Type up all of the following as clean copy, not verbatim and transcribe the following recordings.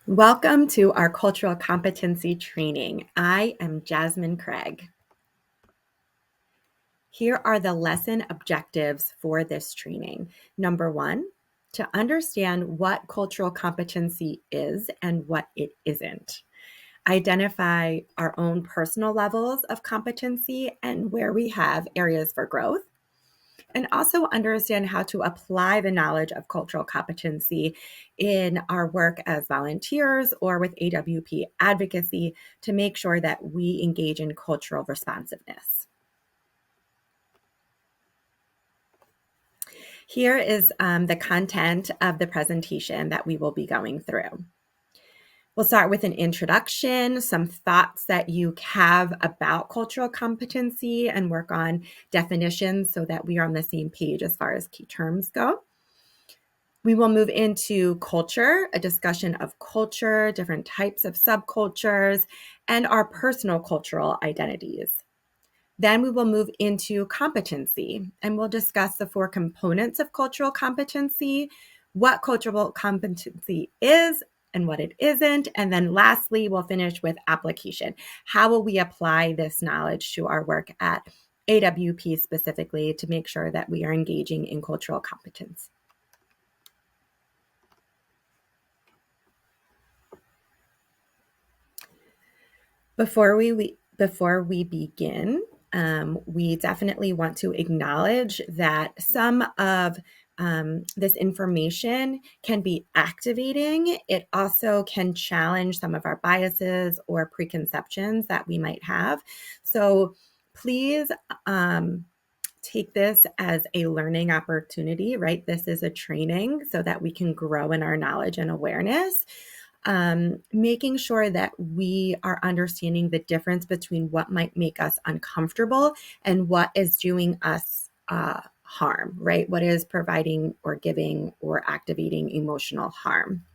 Welcome to our cultural competency training. I am Jasmine Craig. Here are the lesson objectives for this training. Number one, to understand what cultural competency is and what it isn't. Identify our own personal levels of competency and where we have areas for growth. And also understand how to apply the knowledge of cultural competency in our work as volunteers or with AWP advocacy to make sure that we engage in cultural responsiveness. Here is the content of the presentation that we will be going through. We'll start with an introduction, some thoughts that you have about cultural competency, and work on definitions so that we are on the same page as far as key terms go. We will move into culture, a discussion of culture, different types of subcultures, and our personal cultural identities. Then we will move into competency, and we'll discuss the 4 components of cultural competency, what cultural competency is, and what it isn't. And then lastly, we'll finish with application. How will we apply this knowledge to our work at AWP specifically to make sure that we are engaging in cultural competence? Before we begin, we definitely want to acknowledge that some of this information can be activating. It also can challenge some of our biases or preconceptions that we might have. So please take this as a learning opportunity, right? This is a training so that we can grow in our knowledge and awareness. Making sure that we are understanding the difference between what might make us uncomfortable and what is doing us harm, right? What is providing or giving or activating emotional harm.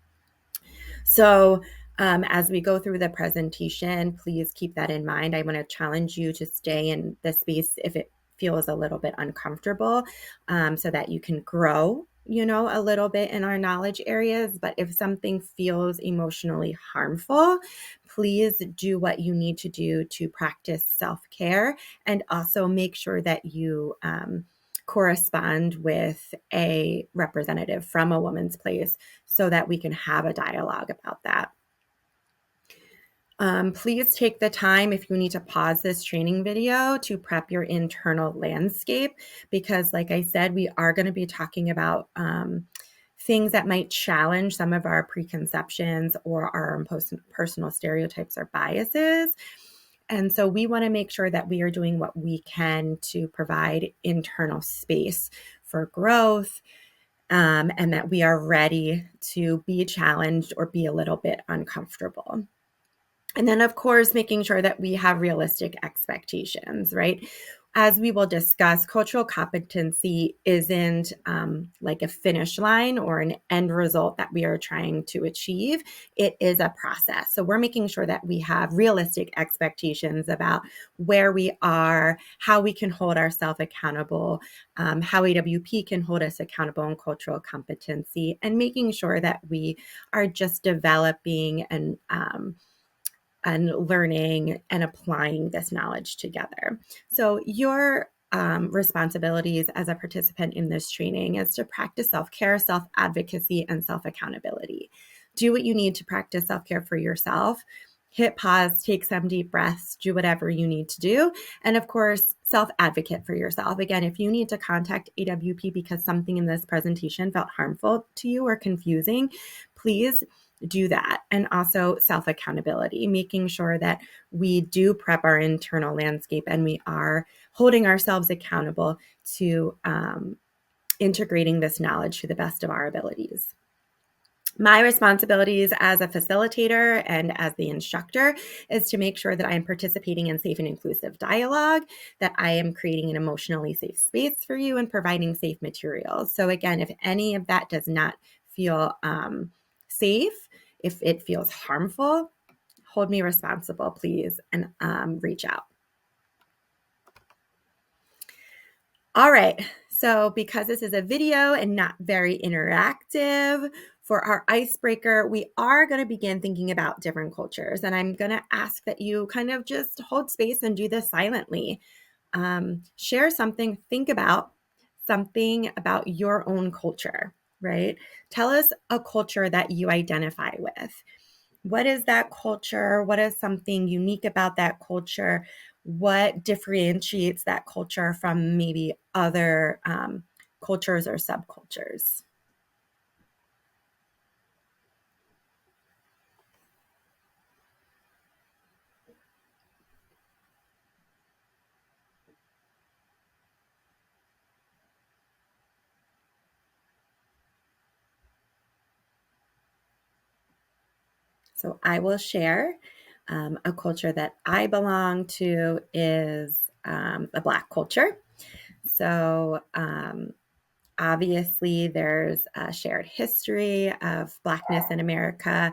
So as we go through the presentation, please keep that in mind. I want to challenge you to stay in the space if it feels a little bit uncomfortable, so that you can grow a little bit in our knowledge areas. But if something feels emotionally harmful, please do what you need to do to practice self-care, and also make sure that you correspond with a representative from a woman's place so that we can have a dialogue about that. Please take the time, if you need to pause this training video, to prep your internal landscape, because like I said, we are going to be talking about things that might challenge some of our preconceptions or our personal stereotypes or biases. And so we want to make sure that we are doing what we can to provide internal space for growth, and that we are ready to be challenged or be a little bit uncomfortable. And then, of course, making sure that we have realistic expectations, right? As we will discuss, cultural competency isn't like a finish line or an end result that we are trying to achieve. It is a process. So we're making sure that we have realistic expectations about where we are, how we can hold ourselves accountable, how AWP can hold us accountable in cultural competency, and making sure that we are just developing and learning and applying this knowledge together. So your responsibilities as a participant in this training is to practice self-care, self-advocacy, and self-accountability. Do what you need to practice self-care for yourself. Hit pause, take some deep breaths, do whatever you need to do. And of course, self-advocate for yourself. Again, if you need to contact AWP because something in this presentation felt harmful to you or confusing, please do that. And also self-accountability, making sure that we do prep our internal landscape and we are holding ourselves accountable to integrating this knowledge to the best of our abilities. My responsibilities as a facilitator and as the instructor is to make sure that I am participating in safe and inclusive dialogue, that I am creating an emotionally safe space for you, and providing safe materials. So again, if any of that does not feel safe, if it feels harmful, hold me responsible, please, and reach out. All right, so because this is a video and not very interactive, For our icebreaker, we are going to begin thinking about different cultures. And I'm going to ask that you kind of just hold space and do this silently. Share something, think about something about your own culture, right? Tell us a culture that you identify with. What is that culture? What is something unique about that culture? What differentiates that culture from maybe other cultures or subcultures? So I will share a culture that I belong to is the Black culture. So obviously, there's a shared history of Blackness in America.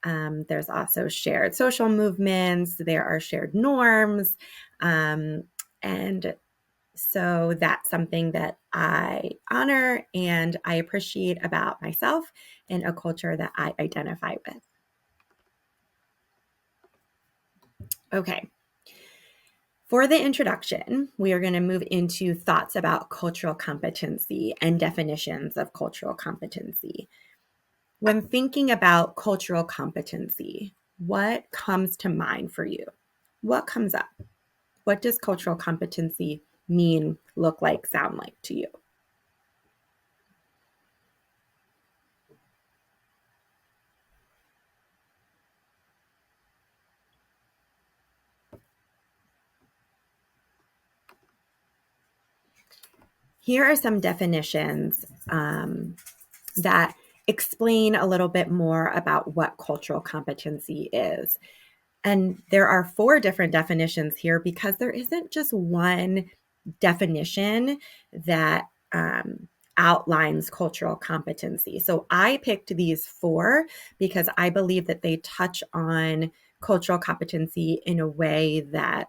There's also shared social movements. There are shared norms. And so that's something that I honor and I appreciate about myself and a culture that I identify with. Okay. For the introduction, we are going to move into thoughts about cultural competency and definitions of cultural competency. When thinking about cultural competency, what comes to mind for you? What comes up? What does cultural competency mean, look like, sound like to you? Here are some definitions that explain a little bit more about what cultural competency is. And there are 4 different definitions here because there isn't just one definition that outlines cultural competency. So I picked these 4 because I believe that they touch on cultural competency in a way that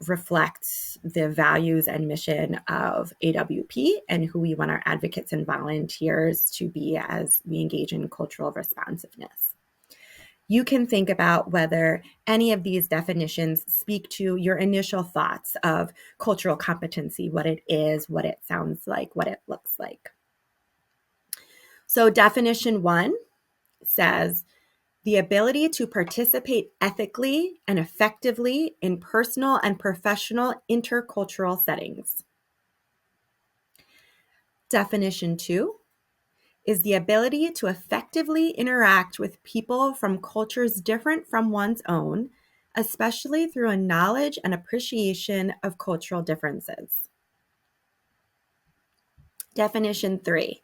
reflects the values and mission of AWP and who we want our advocates and volunteers to be as we engage in cultural responsiveness. You can think about whether any of these definitions speak to your initial thoughts of cultural competency, what it is, what it sounds like, what it looks like. So definition 1 says, the ability to participate ethically and effectively in personal and professional intercultural settings. Definition 2 is the ability to effectively interact with people from cultures different from one's own, especially through a knowledge and appreciation of cultural differences. Definition 3.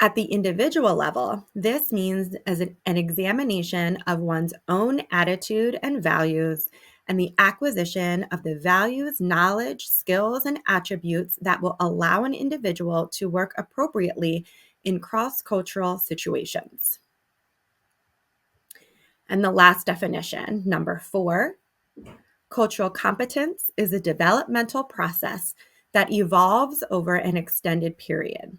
At the individual level, this means as an examination of one's own attitude and values and the acquisition of the values, knowledge, skills, and attributes that will allow an individual to work appropriately in cross-cultural situations. And the last definition, number 4, cultural competence is a developmental process that evolves over an extended period.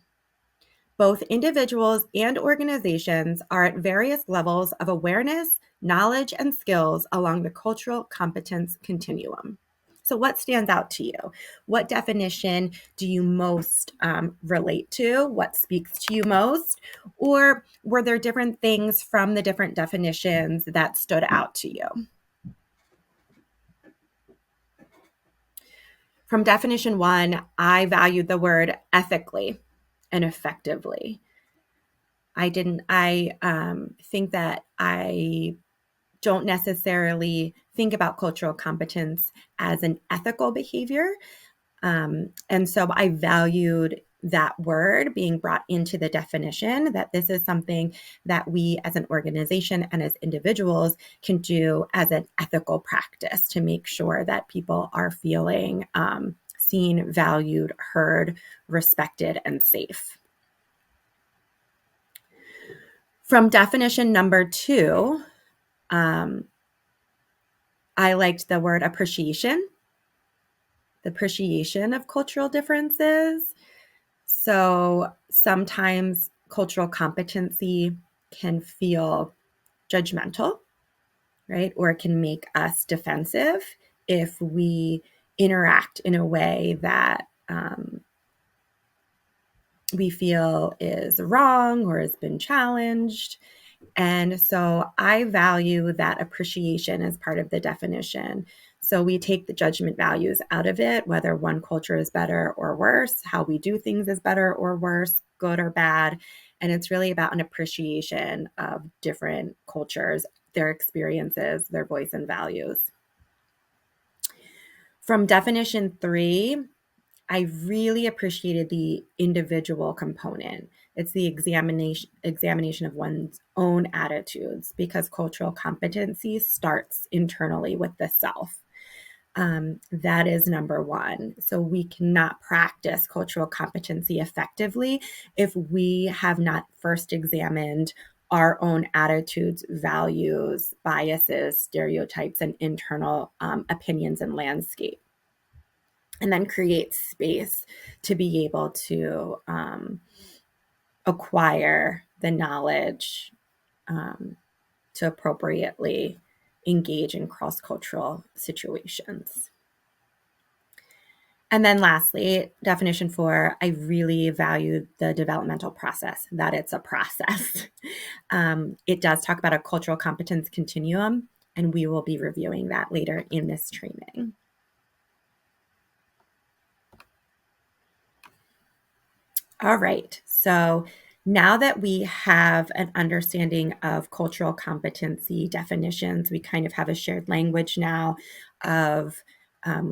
Both individuals and organizations are at various levels of awareness, knowledge, and skills along the cultural competence continuum. So what stands out to you? What definition do you most relate to? What speaks to you most? Or were there different things from the different definitions that stood out to you? From definition 1, I valued the word ethically and effectively. I think that I don't necessarily think about cultural competence as an ethical behavior. And so I valued that word being brought into the definition, that this is something that we as an organization and as individuals can do as an ethical practice to make sure that people are feeling seen, valued, heard, respected, and safe. From definition number 2, I liked the word appreciation, the appreciation of cultural differences. So sometimes cultural competency can feel judgmental, right? Or it can make us defensive if we interact in a way that we feel is wrong or has been challenged. And so I value that appreciation as part of the definition. So we take the judgment values out of it, whether one culture is better or worse, how we do things is better or worse, good or bad. And it's really about an appreciation of different cultures, their experiences, their voice and values. From definition 3, I really appreciated the individual component. It's the examination of one's own attitudes, because cultural competency starts internally with the self. That is number one. So we cannot practice cultural competency effectively if we have not first examined our own attitudes, values, biases, stereotypes, and internal opinions and landscape. And then create space to be able to acquire the knowledge to appropriately engage in cross-cultural situations. And then lastly, definition 4, I really value the developmental process, that it's a process. It does talk about a cultural competence continuum, and we will be reviewing that later in this training. All right, so now that we have an understanding of cultural competency definitions, we kind of have a shared language now of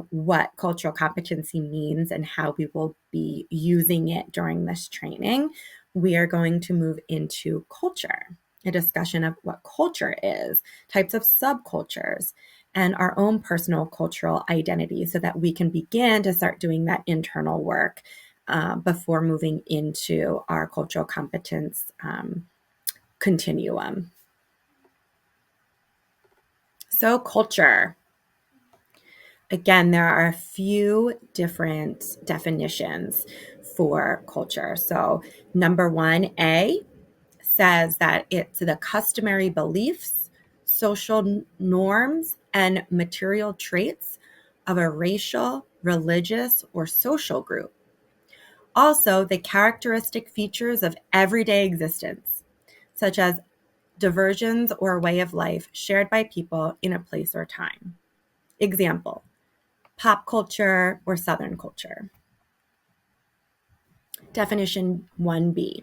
what cultural competency means and how we will be using it during this training. We are going to move into culture, a discussion of what culture is, types of subcultures, and our own personal cultural identity, so that we can begin to start doing that internal work before moving into our cultural competence continuum. So culture. Again, there are a few different definitions for culture. So number 1A says that it's the customary beliefs, social norms, and material traits of a racial, religious, or social group. Also, the characteristic features of everyday existence, such as diversions or a way of life shared by people in a place or time. Example, pop culture or Southern culture. Definition 1B,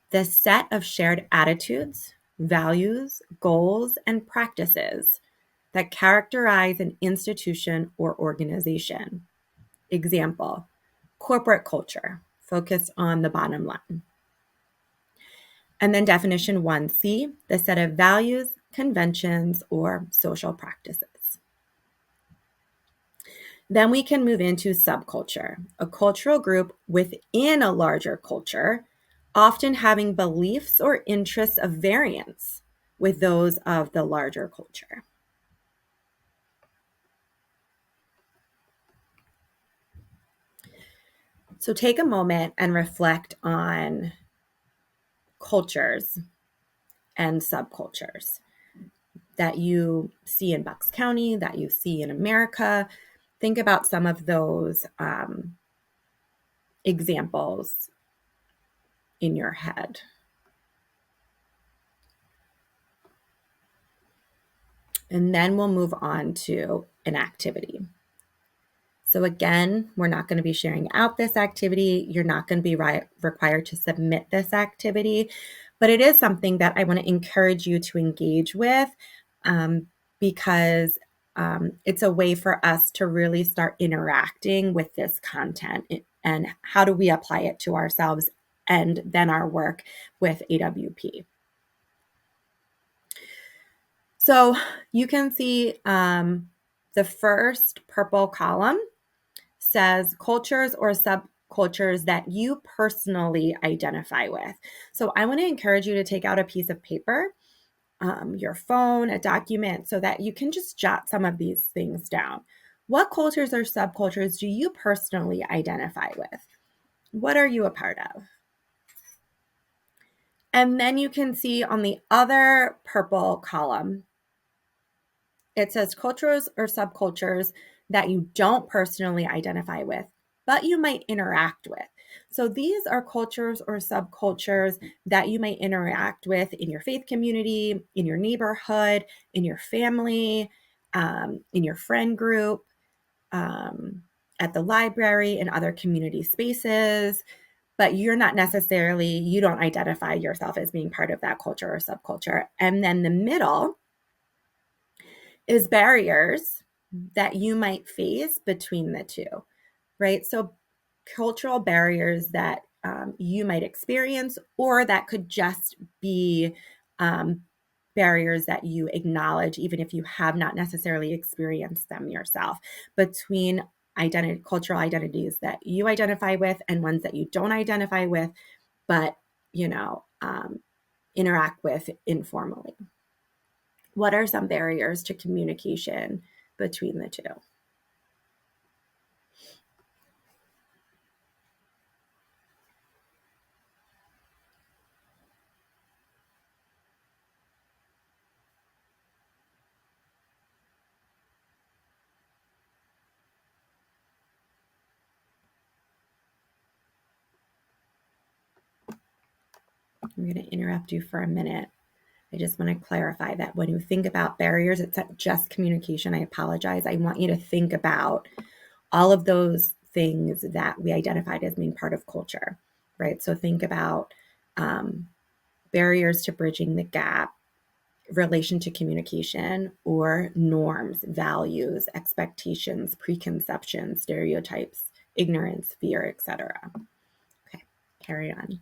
the set of shared attitudes, values, goals, and practices that characterize an institution or organization. Example, corporate culture, focused on the bottom line. And then definition 1C, the set of values, conventions, or social practices. Then we can move into subculture, a cultural group within a larger culture, often having beliefs or interests of variance with those of the larger culture. So take a moment and reflect on cultures and subcultures that you see in Bucks County, that you see in America. Think about some of those examples in your head. And then we'll move on to an activity. So again, we're not going to be sharing out this activity. You're not going to be required to submit this activity, but it is something that I want to encourage you to engage with because it's a way for us to really start interacting with this content and how do we apply it to ourselves and then our work with AWP. So you can see the first purple column says cultures or subcultures that you personally identify with. So I want to encourage you to take out a piece of paper, your phone, a document, so that you can just jot some of these things down. What cultures or subcultures do you personally identify with? What are you a part of? And then you can see on the other purple column, it says cultures or subcultures that you don't personally identify with, but you might interact with. So these are cultures or subcultures that you might interact with in your faith community, in your neighborhood, in your family, in your friend group, at the library, and other community spaces. But you're not necessarily, you don't identify yourself as being part of that culture or subculture. And then the middle is barriers that you might face between the two, right? So cultural barriers that you might experience, or that could just be barriers that you acknowledge, even if you have not necessarily experienced them yourself, between cultural identities that you identify with and ones that you don't identify with, but interact with informally. What are some barriers to communication between the two? I'm going to interrupt you for a minute. I just want to clarify that when you think about barriers, it's not just communication. I apologize. I want you to think about all of those things that we identified as being part of culture, right? So think about barriers to bridging the gap, relation to communication, or norms, values, expectations, preconceptions, stereotypes, ignorance, fear, etc. Okay, carry on.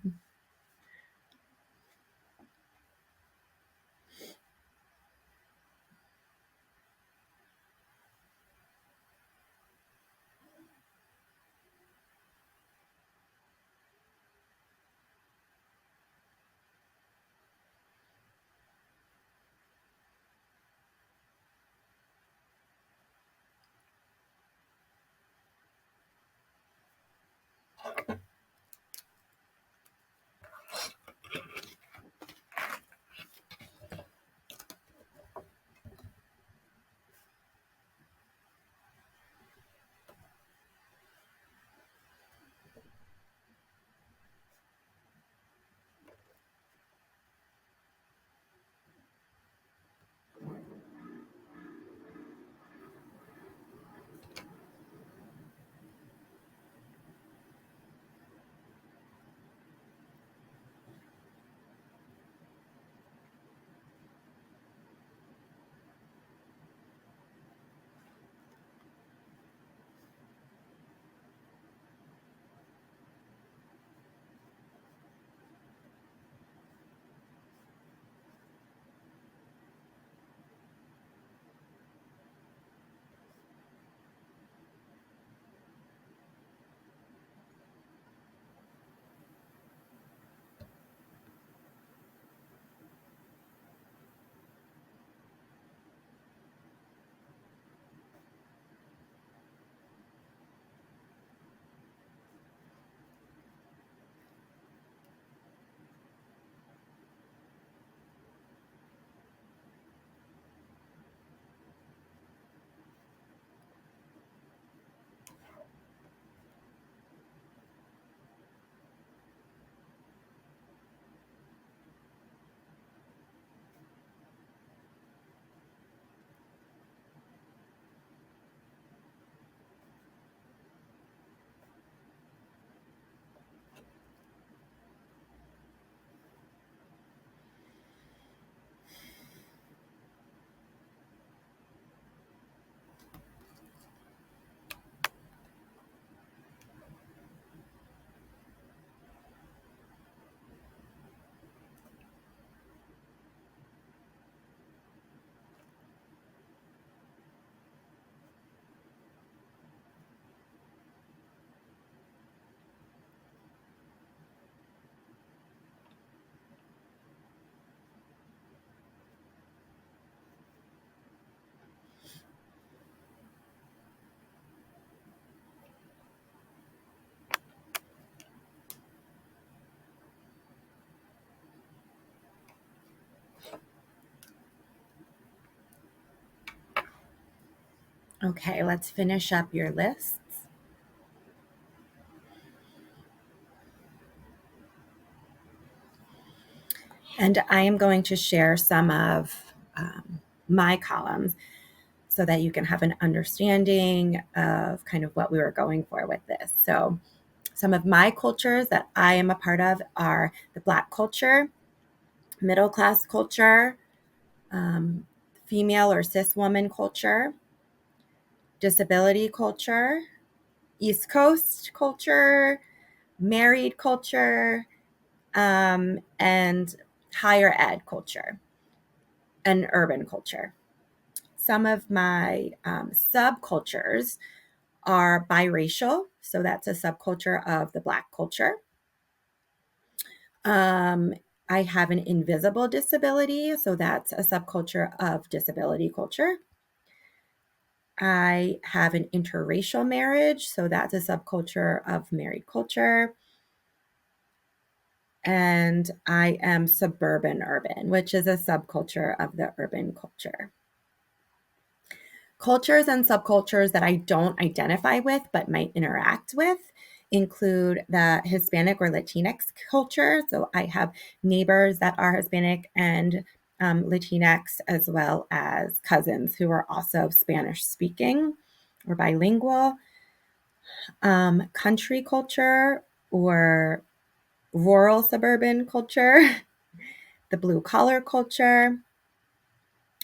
Okay, let's finish up your lists. And I am going to share some of my columns so that you can have an understanding of kind of what we were going for with this. So, some of my cultures that I am a part of are the Black culture, middle class culture, um, female or cis woman culture, disability culture, East Coast culture, married culture, and higher ed culture and urban culture. Some of my subcultures are biracial, so that's a subculture of the Black culture. Um, I have an invisible disability, so that's a subculture of disability culture. I have an interracial marriage, so that's a subculture of married culture. And I am suburban urban, which is a subculture of the urban culture. Cultures and subcultures that I don't identify with but might interact with include the Hispanic or Latinx culture. So I have neighbors that are Hispanic and Latinx, as well as cousins who are also Spanish speaking or bilingual. Country culture or rural suburban culture, the blue collar culture,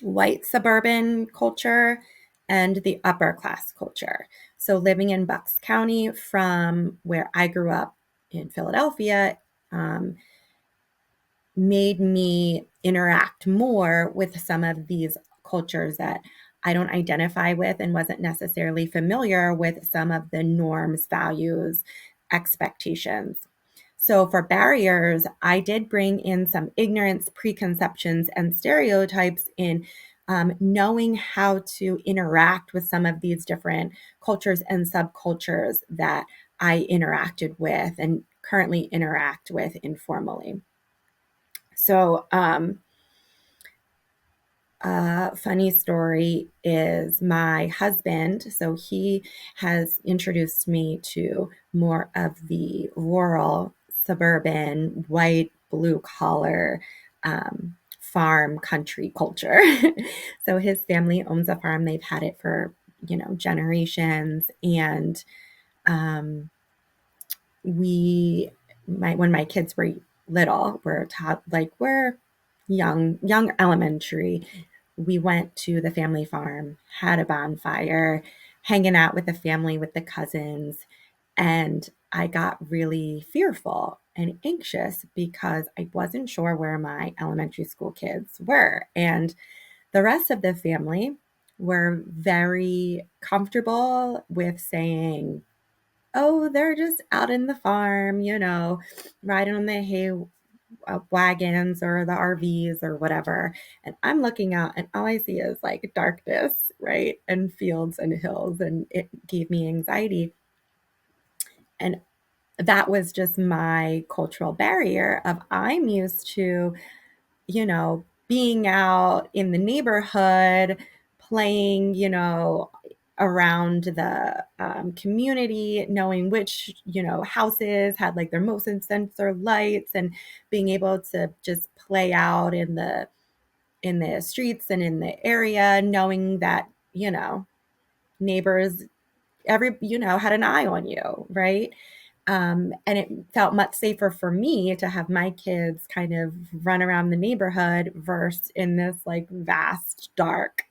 white suburban culture, and the upper class culture. So living in Bucks County from where I grew up in Philadelphia um, made me interact more with some of these cultures that I don't identify with and wasn't necessarily familiar with some of the norms, values, expectations. So for barriers, I did bring in some ignorance, preconceptions, and stereotypes in knowing how to interact with some of these different cultures and subcultures that I interacted with and currently interact with informally. So, funny story is my husband. So he has introduced me to more of the rural, suburban, white, blue collar, farm country culture. So his family owns a farm. They've had it for, generations. And um, when my kids were little, we're taught like we're young elementary, we went to the family farm, had a bonfire, hanging out with the family, with the cousins, and I got really fearful and anxious because I wasn't sure where my elementary school kids were. And the rest of the family were very comfortable with saying, oh, they're just out in the farm, riding on the hay wagons or the RVs or whatever. And I'm looking out and all I see is like darkness, right? And fields and hills. And it gave me anxiety. And that was just my cultural barrier of I'm used to, being out in the neighborhood, playing, around the community, knowing which, houses had like their motion sensor lights and being able to just play out in the streets and in the area, knowing that, neighbors had an eye on you, right? And it felt much safer for me to have my kids kind of run around the neighborhood versus in this like vast, dark,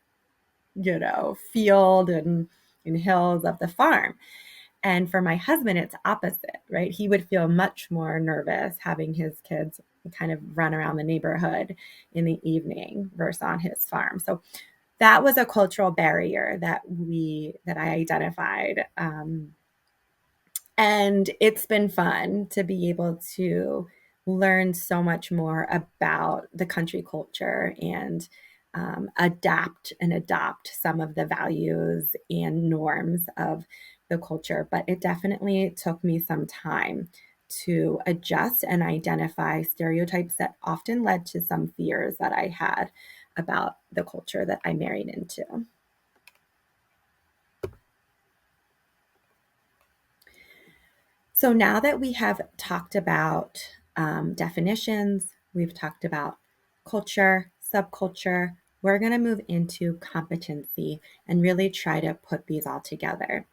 field and hills of the farm. And for my husband, it's opposite, right? He would feel much more nervous having his kids kind of run around the neighborhood in the evening versus on his farm. So that was a cultural barrier that I identified. And it's been fun to be able to learn so much more about the country culture and adapt and adopt some of the values and norms of the culture. But it definitely took me some time to adjust and identify stereotypes that often led to some fears that I had about the culture that I married into. So now that we have talked about definitions, we've talked about culture, subculture, we're going to move into competency and really try to put these all together.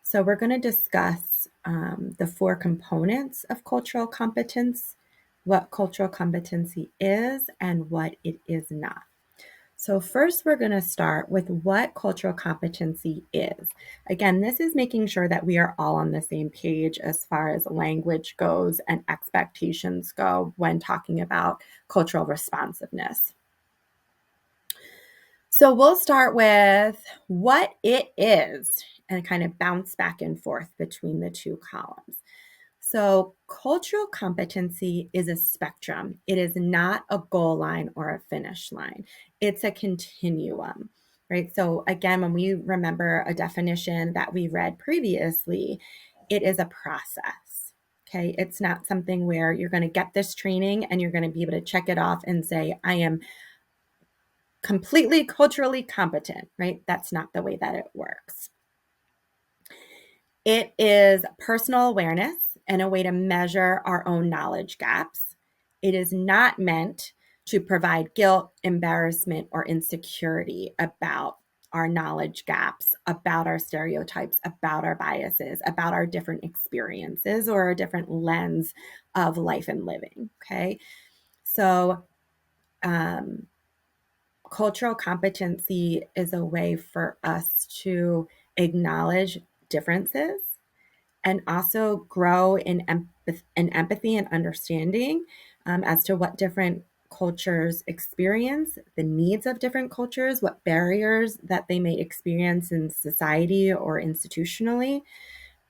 So we're going to discuss the four components of cultural competence, what cultural competency is, and what it is not. So first, we're going to start with what cultural competency is. Again, this is making sure that we are all on the same page as far as language goes and expectations go when talking about cultural responsiveness. So we'll start with what it is and kind of bounce back and forth between the two columns. So, cultural competency is a spectrum. It is not a goal line or a finish line. It's a continuum, right? So, again, when we remember a definition that we read previously, it is a process. Okay. It's not something where you're going to get this training and you're going to be able to check it off and say, I am completely culturally competent, right? That's not the way that it works. It is personal awareness and a way to measure our own knowledge gaps. It is not meant to provide guilt, embarrassment, or insecurity about our knowledge gaps, about our stereotypes, about our biases, about our different experiences or a different lens of life and living. Okay. So, cultural competency is a way for us to acknowledge differences and also grow in empathy and understanding as to what different cultures experience, the needs of different cultures, what barriers that they may experience in society or institutionally,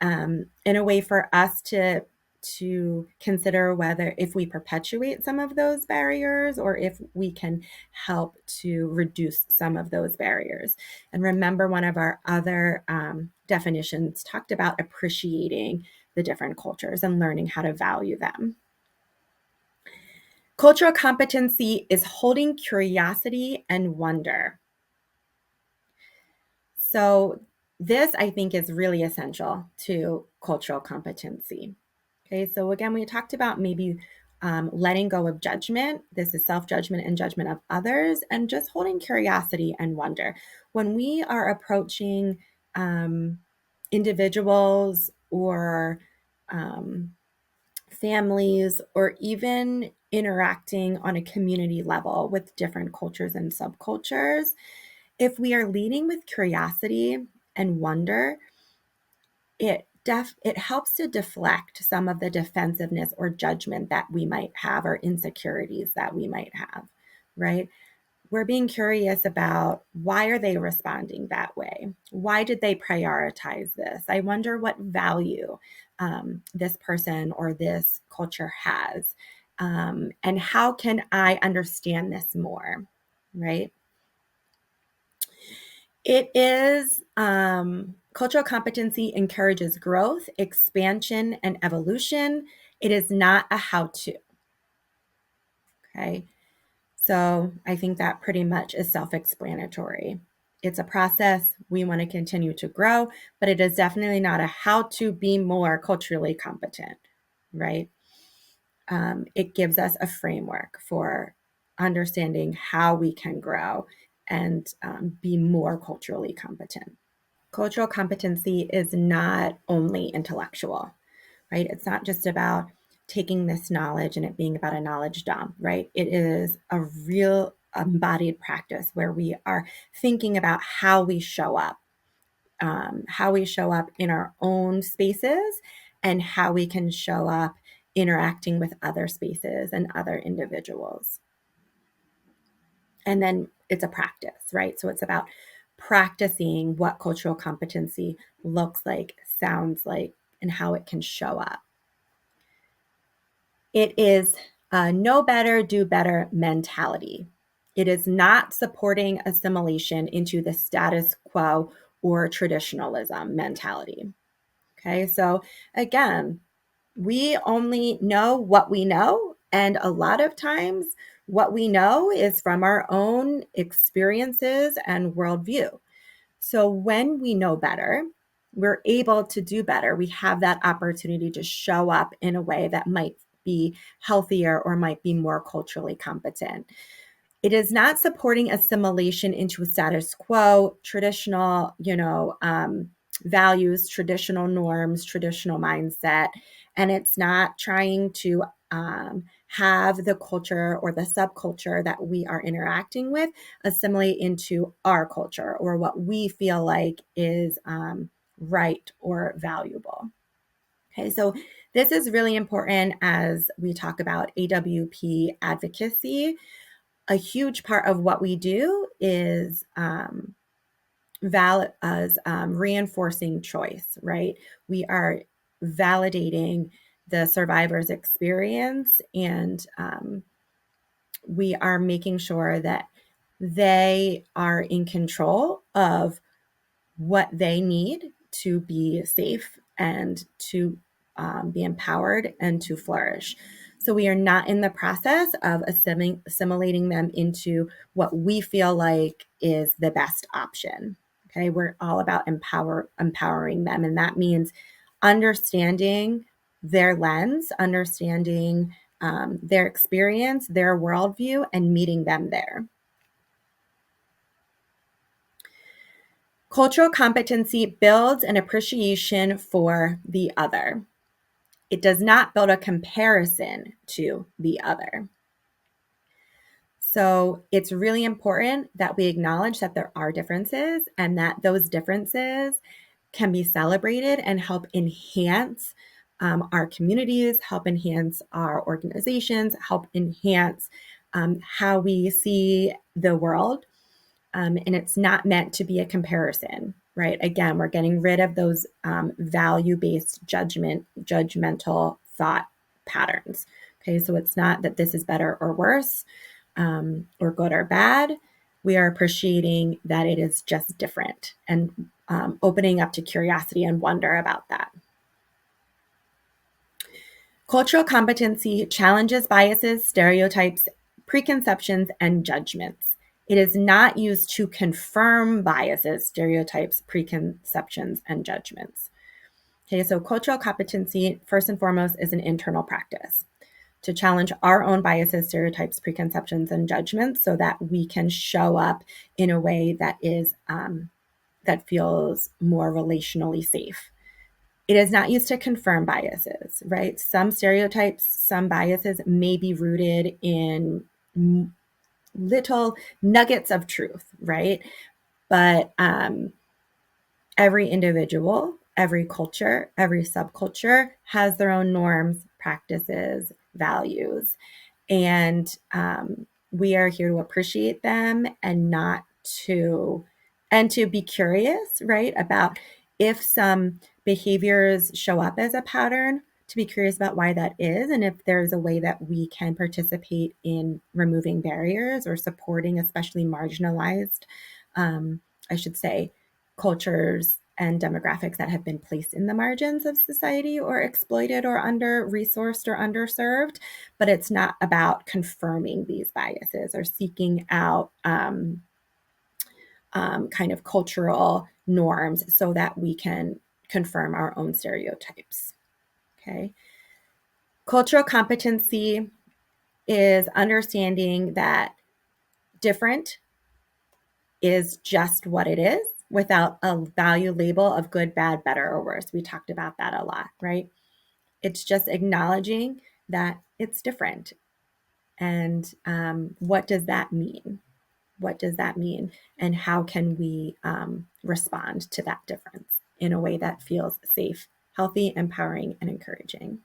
in a way for us to consider whether if we perpetuate some of those barriers or if we can help to reduce some of those barriers. And remember, one of our other definitions talked about appreciating the different cultures and learning how to value them. Cultural competency is holding curiosity and wonder. So this, I think, is really essential to cultural competency. Okay, so again, we talked about maybe letting go of judgment. This is self-judgment and judgment of others, and just holding curiosity and wonder. When we are approaching individuals or families, or even interacting on a community level with different cultures and subcultures, if we are leading with curiosity and wonder, it helps to deflect some of the defensiveness or judgment that we might have or insecurities that we might have, right? We're being curious about why are they responding that way? Why did they prioritize this? I wonder what value this person or this culture has. And how can I understand this more, right? It is cultural competency encourages growth, expansion, and evolution. It is not a how to. Okay. So I think that pretty much is self explanatory. It's a process. We want to continue to grow, but it is definitely not a how to be more culturally competent, right? It gives us a framework for understanding how we can grow and be more culturally competent. Cultural competency is not only intellectual, right? It's not just about taking this knowledge and it being about a knowledge dump, right? It is a real embodied practice where we are thinking about how we show up in our own spaces and how we can show up interacting with other spaces and other individuals. And then it's a practice, right? So it's about practicing what cultural competency looks like, sounds like, and how it can show up. It is a know better, do better mentality. It is not supporting assimilation into the status quo or traditionalism mentality. Okay, so again, we only know what we know. And a lot of times, what we know is from our own experiences and worldview. So when we know better, we're able to do better. We have that opportunity to show up in a way that might be healthier or might be more culturally competent. It is not supporting assimilation into a status quo, traditional, values, traditional norms, traditional mindset, and it's not trying to have the culture or the subculture that we are interacting with assimilate into our culture or what we feel like is right or valuable. Okay, so this is really important as we talk about AWP advocacy. A huge part of what we do is reinforcing choice, right? We are validating the survivor's experience, and we are making sure that they are in control of what they need to be safe and to be empowered and to flourish. So we are not in the process of assimilating them into what we feel like is the best option. Okay, we're all about empowering them, and that means understanding their lens, understanding their experience, their worldview, and meeting them there. Cultural competency builds an appreciation for the other. It does not build a comparison to the other. So it's really important that we acknowledge that there are differences and that those differences can be celebrated and help enhance our communities, help enhance our organizations, help enhance how we see the world. And it's not meant to be a comparison, right? Again, we're getting rid of those value-based judgmental thought patterns. Okay, so it's not that this is better or worse, or good or bad. We are appreciating that it is just different and opening up to curiosity and wonder about that. Cultural competency challenges biases, stereotypes, preconceptions, and judgments. It is not used to confirm biases, stereotypes, preconceptions, and judgments. Okay, so cultural competency, first and foremost, is an internal practice to challenge our own biases, stereotypes, preconceptions, and judgments so that we can show up in a way that is that feels more relationally safe. It is not used to confirm biases, right? Some stereotypes, some biases may be rooted in little nuggets of truth, right? But every individual, every culture, every subculture has their own norms, practices, values. And we are here to appreciate them and not to, and to be curious, right, about if some behaviors show up as a pattern, to be curious about why that is, and if there's a way that we can participate in removing barriers or supporting especially marginalized, I should say, cultures and demographics that have been placed in the margins of society or exploited or under-resourced or underserved. But it's not about confirming these biases or seeking out kind of cultural norms so that we can confirm our own stereotypes. Okay. Cultural competency is understanding that different is just what it is without a value label of good, bad, better, or worse. We talked about that a lot, right? It's just acknowledging that it's different. And what does that mean? What does that mean? And how can we respond to that difference in a way that feels safe, healthy, empowering, and encouraging?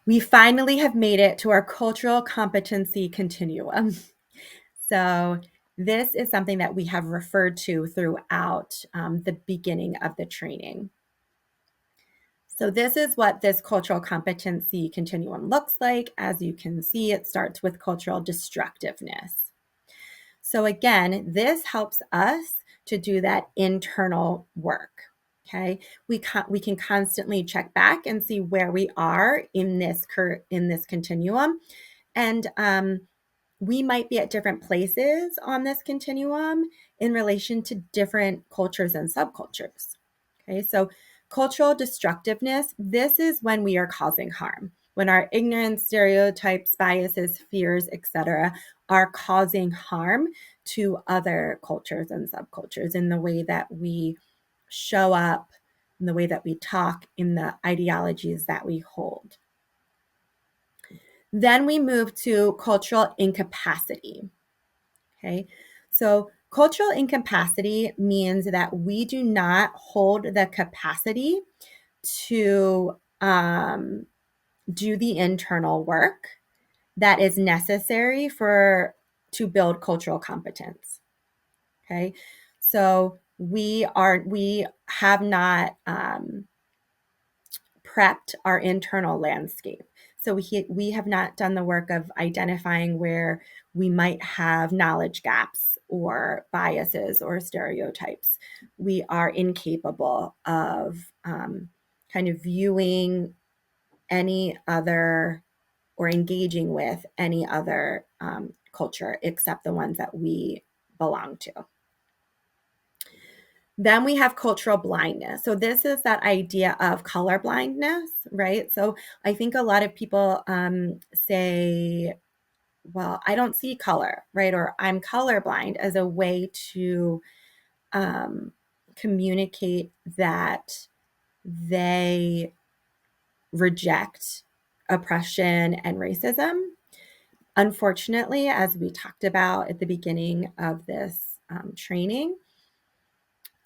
We finally have made it to our cultural competency continuum. So this is something that we have referred to throughout the beginning of the training. So this is what this cultural competency continuum looks like. As you can see, it starts with cultural destructiveness. So again, this helps us to do that internal work. Okay, we can constantly check back and see where we are in this continuum, and we might be at different places on this continuum in relation to different cultures and subcultures. Okay, so cultural destructiveness, this is when we are causing harm, when our ignorance, stereotypes, biases, fears, etc., are causing harm to other cultures and subcultures in the way that we show up, in the way that we talk, in the ideologies that we hold. Then we move to cultural incapacity. Okay, so cultural incapacity means that we do not hold the capacity to do the internal work that is necessary to build cultural competence. Okay, so we have not prepped our internal landscape. So we have not done the work of identifying where we might have knowledge gaps or biases or stereotypes. We are incapable of kind of viewing any other or engaging with any other culture except the ones that we belong to. Then we have cultural blindness. So this is that idea of color blindness, right? So I think a lot of people say, well, I don't see color, right? Or I'm colorblind, as a way to communicate that they reject oppression and racism. Unfortunately, as we talked about at the beginning of this training,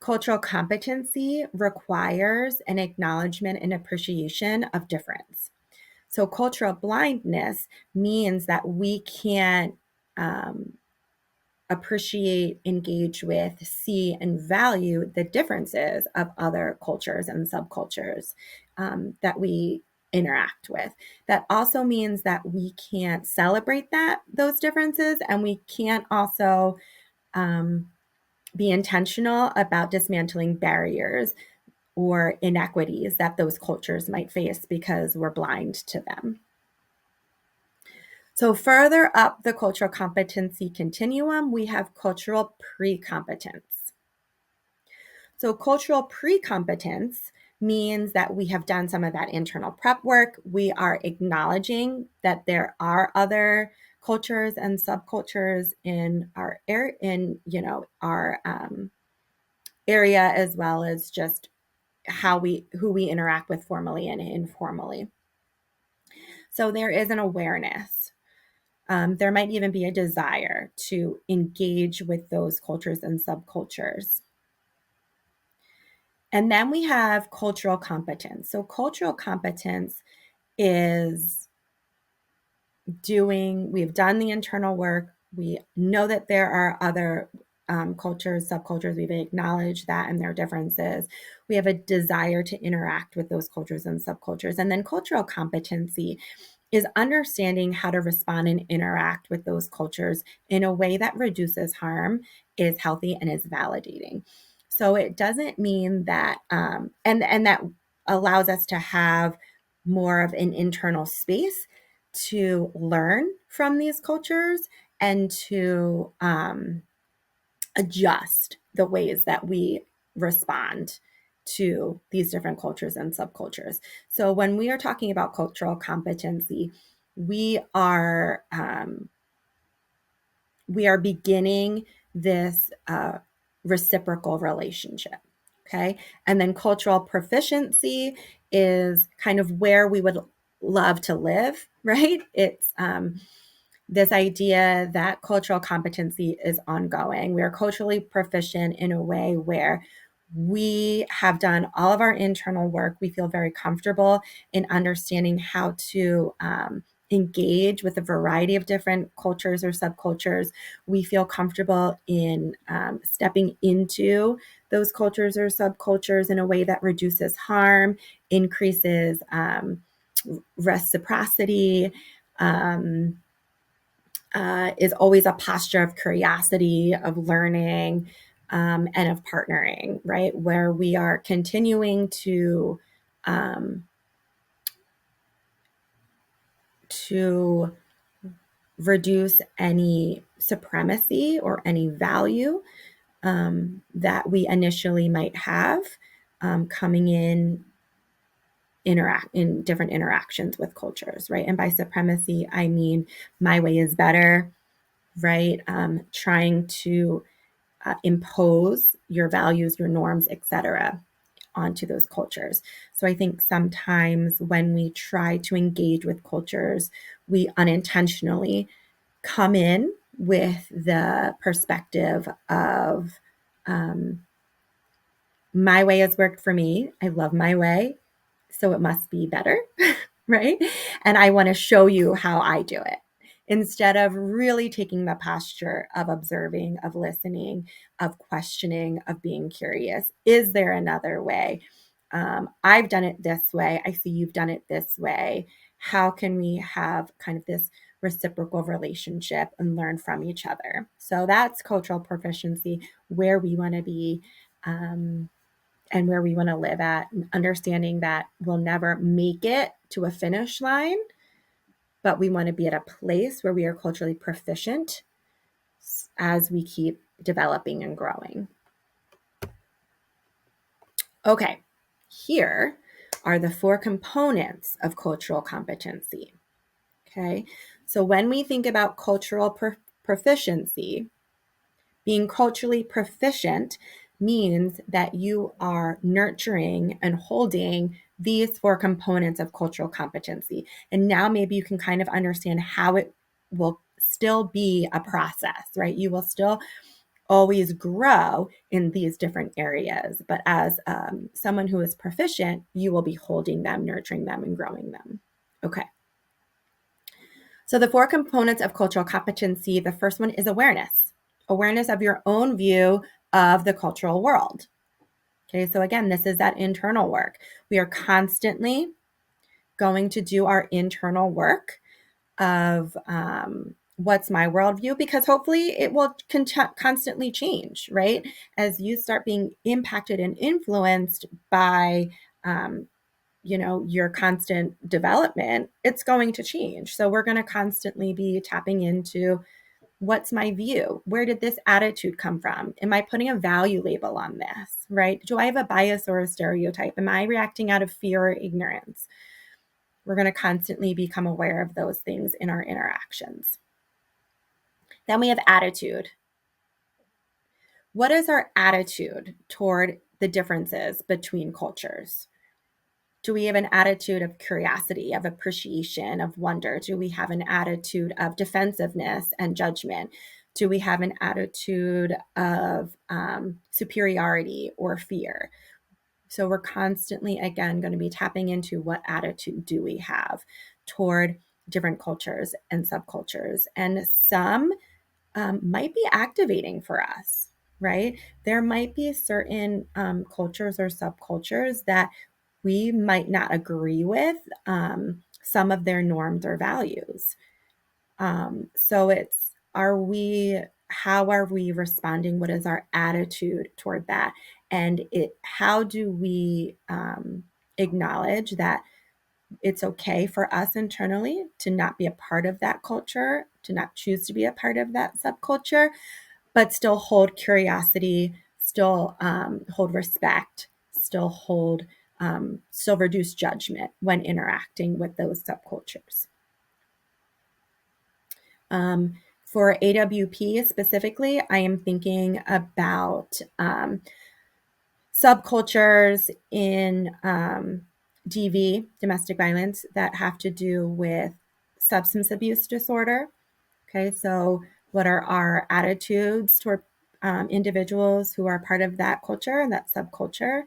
cultural competency requires an acknowledgement and appreciation of difference. So cultural blindness means that we can't appreciate, engage with, see, and value the differences of other cultures and subcultures that we interact with. That also means that we can't celebrate those differences, and we can't also be intentional about dismantling barriers or inequities that those cultures might face because we're blind to them. So further up the cultural competency continuum, we have cultural pre-competence. So cultural pre-competence means that we have done some of that internal prep work. We are acknowledging that there are other cultures and subcultures in our area, area, as well as just who we interact with formally and informally. So there is an awareness. There might even be a desire to engage with those cultures and subcultures. And then we have cultural competence. So cultural competence is we've done the internal work. We know that there are other cultures, subcultures. We've acknowledged that and their differences. We have a desire to interact with those cultures and subcultures. And then cultural competency is understanding how to respond and interact with those cultures in a way that reduces harm, is healthy, and is validating. So it doesn't mean that, and that allows us to have more of an internal space to learn from these cultures and to adjust the ways that we respond to these different cultures and subcultures. So when we are talking about cultural competency, we are beginning this reciprocal relationship. Okay. And then cultural proficiency is kind of where we would love to live, right? It's this idea that cultural competency is ongoing. We are culturally proficient in a way where we have done all of our internal work. We feel very comfortable in understanding how to engage with a variety of different cultures or subcultures. We feel comfortable in stepping into those cultures or subcultures in a way that reduces harm, increases reciprocity, is always a posture of curiosity, of learning, and of partnering, right? Where we are continuing to reduce any supremacy or any value that we initially might have coming in different interactions with cultures, right? And by supremacy, I mean my way is better, right? Trying to impose your values, your norms, etc., onto those cultures. So I think sometimes when we try to engage with cultures, we unintentionally come in with the perspective of my way has worked for me. I love my way, so it must be better, right? And I want to show you how I do it instead of really taking the posture of observing, of listening, of questioning, of being curious. Is there another way? I've done it this way. I see you've done it this way. How can we have kind of this reciprocal relationship and learn from each other? So that's cultural proficiency, where we want to be. And where we want to live at, understanding that we'll never make it to a finish line, but we want to be at a place where we are culturally proficient as we keep developing and growing. Okay, here are the 4 components of cultural competency. Okay, so when we think about cultural proficiency, being culturally proficient means that you are nurturing and holding these 4 components of cultural competency. And now maybe you can kind of understand how it will still be a process, right? You will still always grow in these different areas. But as someone who is proficient, you will be holding them, nurturing them, and growing them. Okay. So the 4 components of cultural competency, the first one is awareness. Awareness of your own view of the cultural world. Okay, so again, this is that internal work. We are constantly going to do our internal work of what's my worldview, because hopefully it will constantly change, right? As you start being impacted and influenced by your constant development, it's going to change. So we're going to constantly be tapping into, what's my view? Where did this attitude come from? Am I putting a value label on this, right? Do I have a bias or a stereotype? Am I reacting out of fear or ignorance? We're going to constantly become aware of those things in our interactions. Then we have attitude. What is our attitude toward the differences between cultures? Do we have an attitude of curiosity, of appreciation, of wonder? Do we have an attitude of defensiveness and judgment? Do we have an attitude of superiority or fear? So we're constantly, again, going to be tapping into, what attitude do we have toward different cultures and subcultures. And some might be activating for us, right? There might be certain cultures or subcultures that we might not agree with some of their norms or values. So it's, how are we responding? What is our attitude toward that? And how do we acknowledge that it's okay for us internally to not be a part of that culture, to not choose to be a part of that subculture, but still hold curiosity, still hold respect, still reduce judgment when interacting with those subcultures. For AWP specifically, I am thinking about subcultures in DV, domestic violence, that have to do with substance abuse disorder. Okay, so what are our attitudes toward individuals who are part of that culture and that subculture?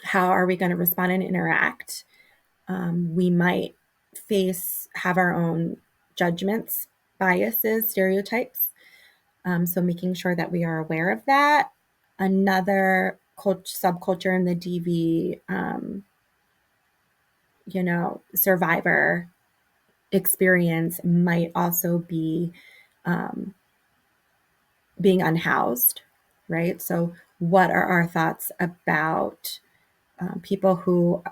How are we going to respond and interact? We might have our own judgments, biases, stereotypes. So making sure that we are aware of that. Another subculture in the DV, survivor experience might also be being unhoused, right? So what are our thoughts about people who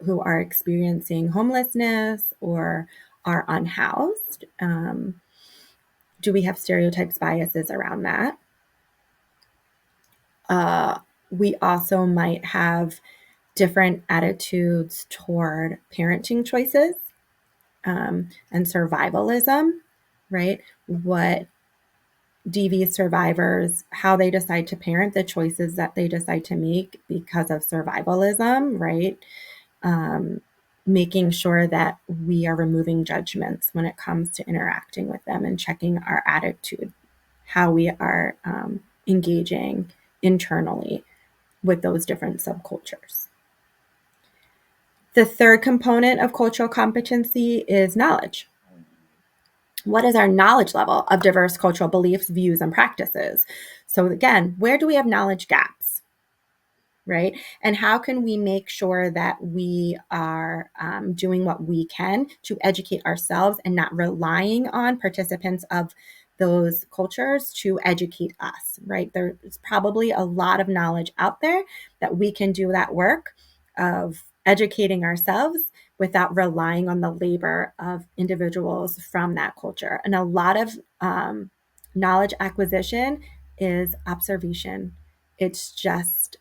who are experiencing homelessness or are unhoused? Do we have stereotypes, biases around that? We also might have different attitudes toward parenting choices and survivalism, right? What DV survivors, how they decide to parent, the choices that they decide to make because of survivalism, right? Making sure that we are removing judgments when it comes to interacting with them and checking our attitude, how we are engaging internally with those different subcultures. The third component of cultural competency is knowledge. What is our knowledge level of diverse cultural beliefs, views, and practices? So again, where do we have knowledge gaps? Right? And how can we make sure that we are doing what we can to educate ourselves and not relying on participants of those cultures to educate us, right? There's probably a lot of knowledge out there that we can do that work of educating ourselves without relying on the labor of individuals from that culture. And a lot of knowledge acquisition is observation. It's just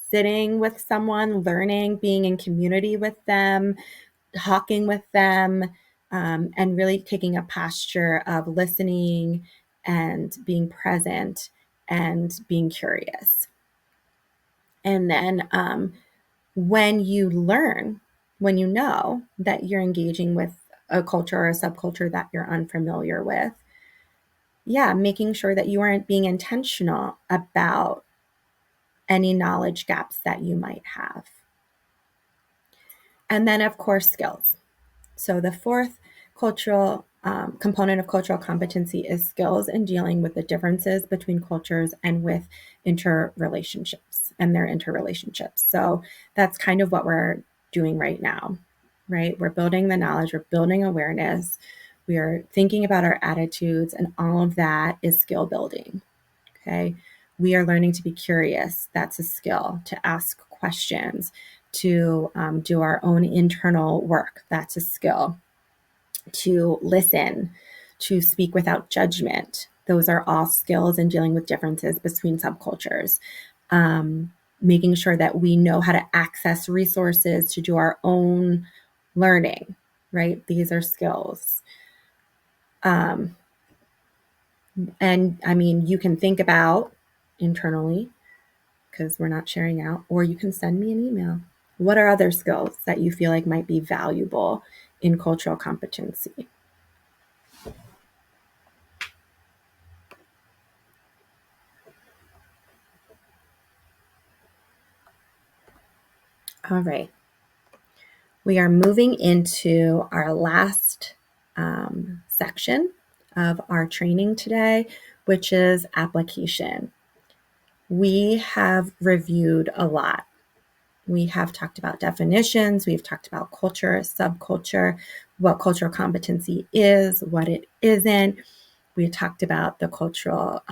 sitting with someone, learning, being in community with them, talking with them, and really taking a posture of listening and being present and being curious. And then when you learn, when you know that you're engaging with a culture or a subculture that you're unfamiliar with, making sure that you aren't being intentional about any knowledge gaps that you might have. And then, of course, skills. So the fourth cultural component of cultural competency is skills in dealing with the differences between cultures and with interrelationships and their interrelationships. So that's kind of what we're doing right now, right? We're building the knowledge, we're building awareness, we are thinking about our attitudes, and all of that is skill building. Okay. We are learning to be curious. That's a skill. To ask questions, to do our own internal work. That's a skill. To listen, to speak without judgment. Those are all skills in dealing with differences between subcultures. Making sure that we know how to access resources to do our own learning, right? These are skills. And I mean, you can think about internally, because we're not sharing out, or you can send me an email. What are other skills that you feel like might be valuable in cultural competency? All right. We are moving into our last section of our training today, which is application. We have reviewed a lot. We have talked about definitions, we've talked about culture, subculture, what cultural competency is, what it isn't. We talked about the cultural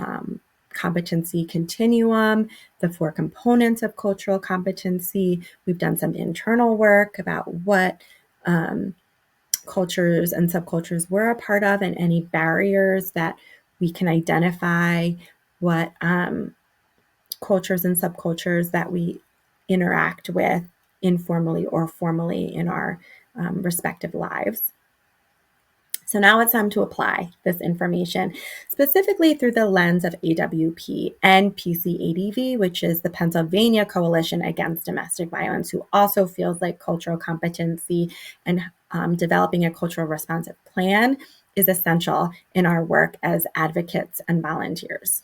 competency continuum, the 4 components of cultural competency. We've done some internal work about what cultures and subcultures we're a part of and any barriers that we can identify, what cultures and subcultures that we interact with informally or formally in our respective lives. So now it's time to apply this information specifically through the lens of AWP and PCADV, which is the Pennsylvania Coalition Against Domestic Violence, who also feels like cultural competency and developing a cultural responsive plan is essential in our work as advocates and volunteers.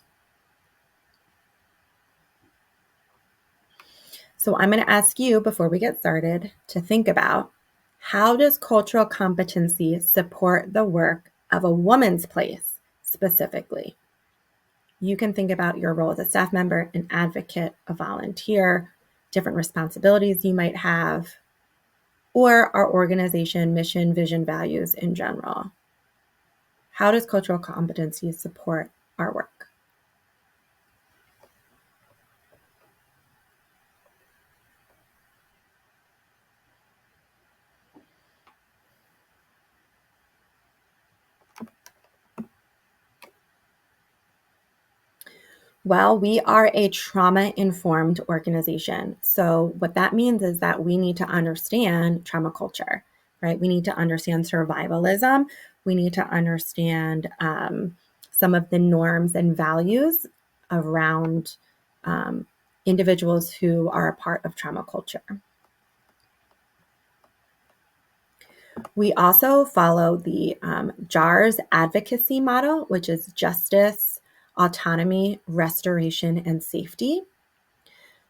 So I'm going to ask you, before we get started, to think about, how does cultural competency support the work of a woman's place specifically? You can think about your role as a staff member, an advocate, a volunteer, different responsibilities you might have, or our organization, mission, vision, values in general. How does cultural competency support our work? Well, we are a trauma-informed organization. So what that means is that we need to understand trauma culture, right? We need to understand survivalism. We need to understand some of the norms and values around individuals who are a part of trauma culture. We also follow the JARS advocacy model, which is justice, autonomy, restoration, and safety.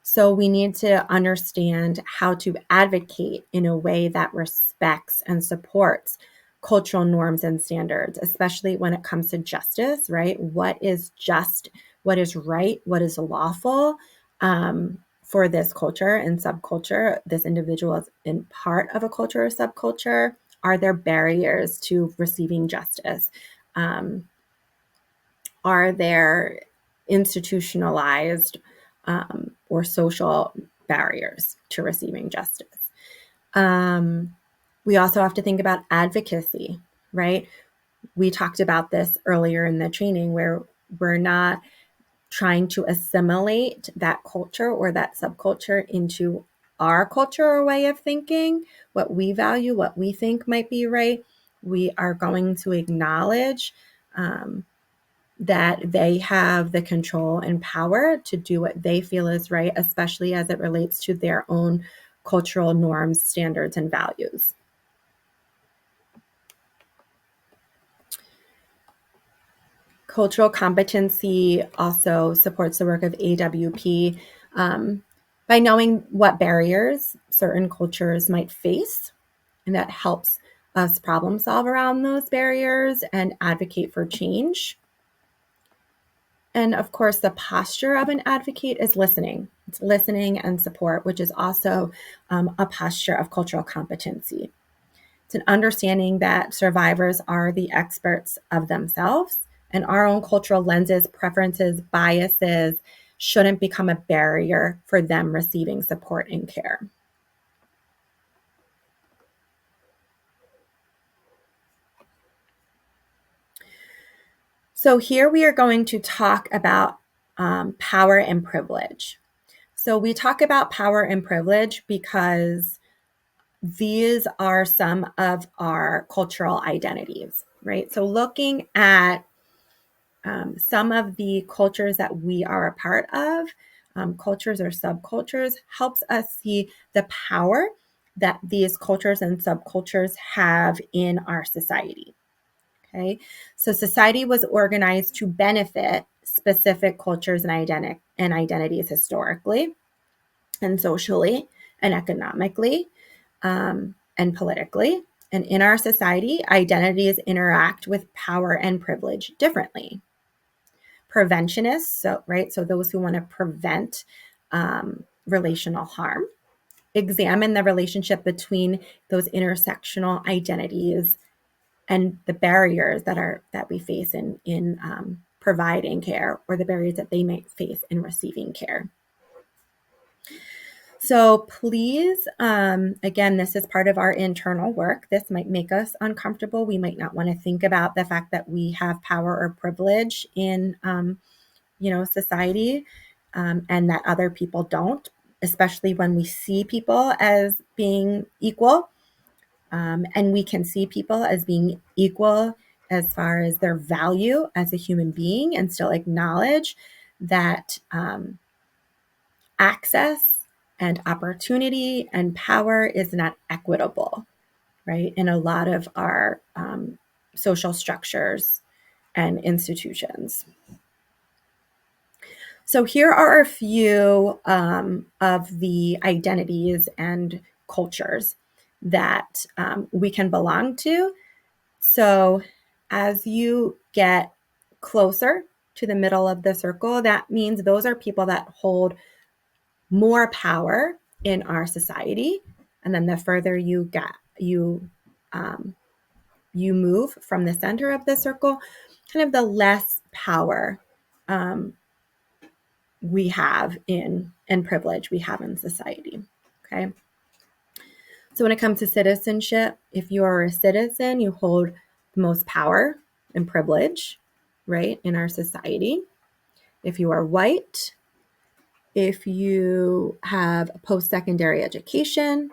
So we need to understand how to advocate in a way that respects and supports cultural norms and standards, especially when it comes to justice, right? What is just, what is right, what is lawful for this culture and subculture? This individual is in part of a culture or subculture. Are there barriers to receiving justice? Are there institutionalized or social barriers to receiving justice? We also have to think about advocacy, right? We talked about this earlier in the training where we're not trying to assimilate that culture or that subculture into our culture or way of thinking, what we value, what we think might be right. We are going to acknowledge that they have the control and power to do what they feel is right, especially as it relates to their own cultural norms, standards, and values. Cultural competency also supports the work of AWP by knowing what barriers certain cultures might face, and that helps us problem solve around those barriers and advocate for change. And of course, the posture of an advocate is listening. It's listening and support, which is also a posture of cultural competency. It's an understanding that survivors are the experts of themselves, and our own cultural lenses, preferences, biases shouldn't become a barrier for them receiving support and care. So here we are going to talk about power and privilege. So we talk about power and privilege because these are some of our cultural identities, right? So looking at some of the cultures that we are a part of, cultures or subcultures, helps us see the power that these cultures and subcultures have in our society. Okay, so society was organized to benefit specific cultures and identities historically and socially and economically and politically. And in our society, identities interact with power and privilege differently. Preventionists, so those who want to prevent relational harm, examine the relationship between those intersectional identities and the barriers that we face in providing care, or the barriers that they might face in receiving care. So please, again, this is part of our internal work. This might make us uncomfortable. We might not want to think about the fact that we have power or privilege in, society, and that other people don't, especially when we see people as being equal. And we can see people as being equal as far as their value as a human being, and still acknowledge that access and opportunity and power is not equitable, right, in a lot of our social structures and institutions. So here are a few of the identities and cultures that we can belong to. So as you get closer to the middle of the circle, that means those are people that hold more power in our society. And then the further you get, you move from the center of the circle, kind of the less power we have in and privilege we have in society. Okay. So when it comes to citizenship, if you are a citizen, you hold the most power and privilege, right, in our society. if you are white, if you have post-secondary education,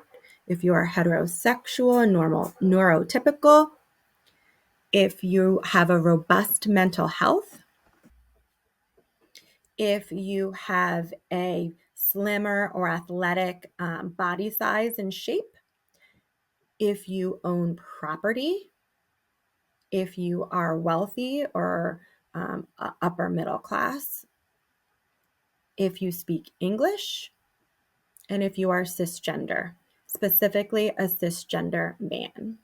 if you are heterosexual and neurotypical, if you have a robust mental health, if you have a slimmer or athletic body size and shape, if you own property, if you are wealthy or upper middle class, if you speak English, and if you are cisgender, specifically a cisgender man.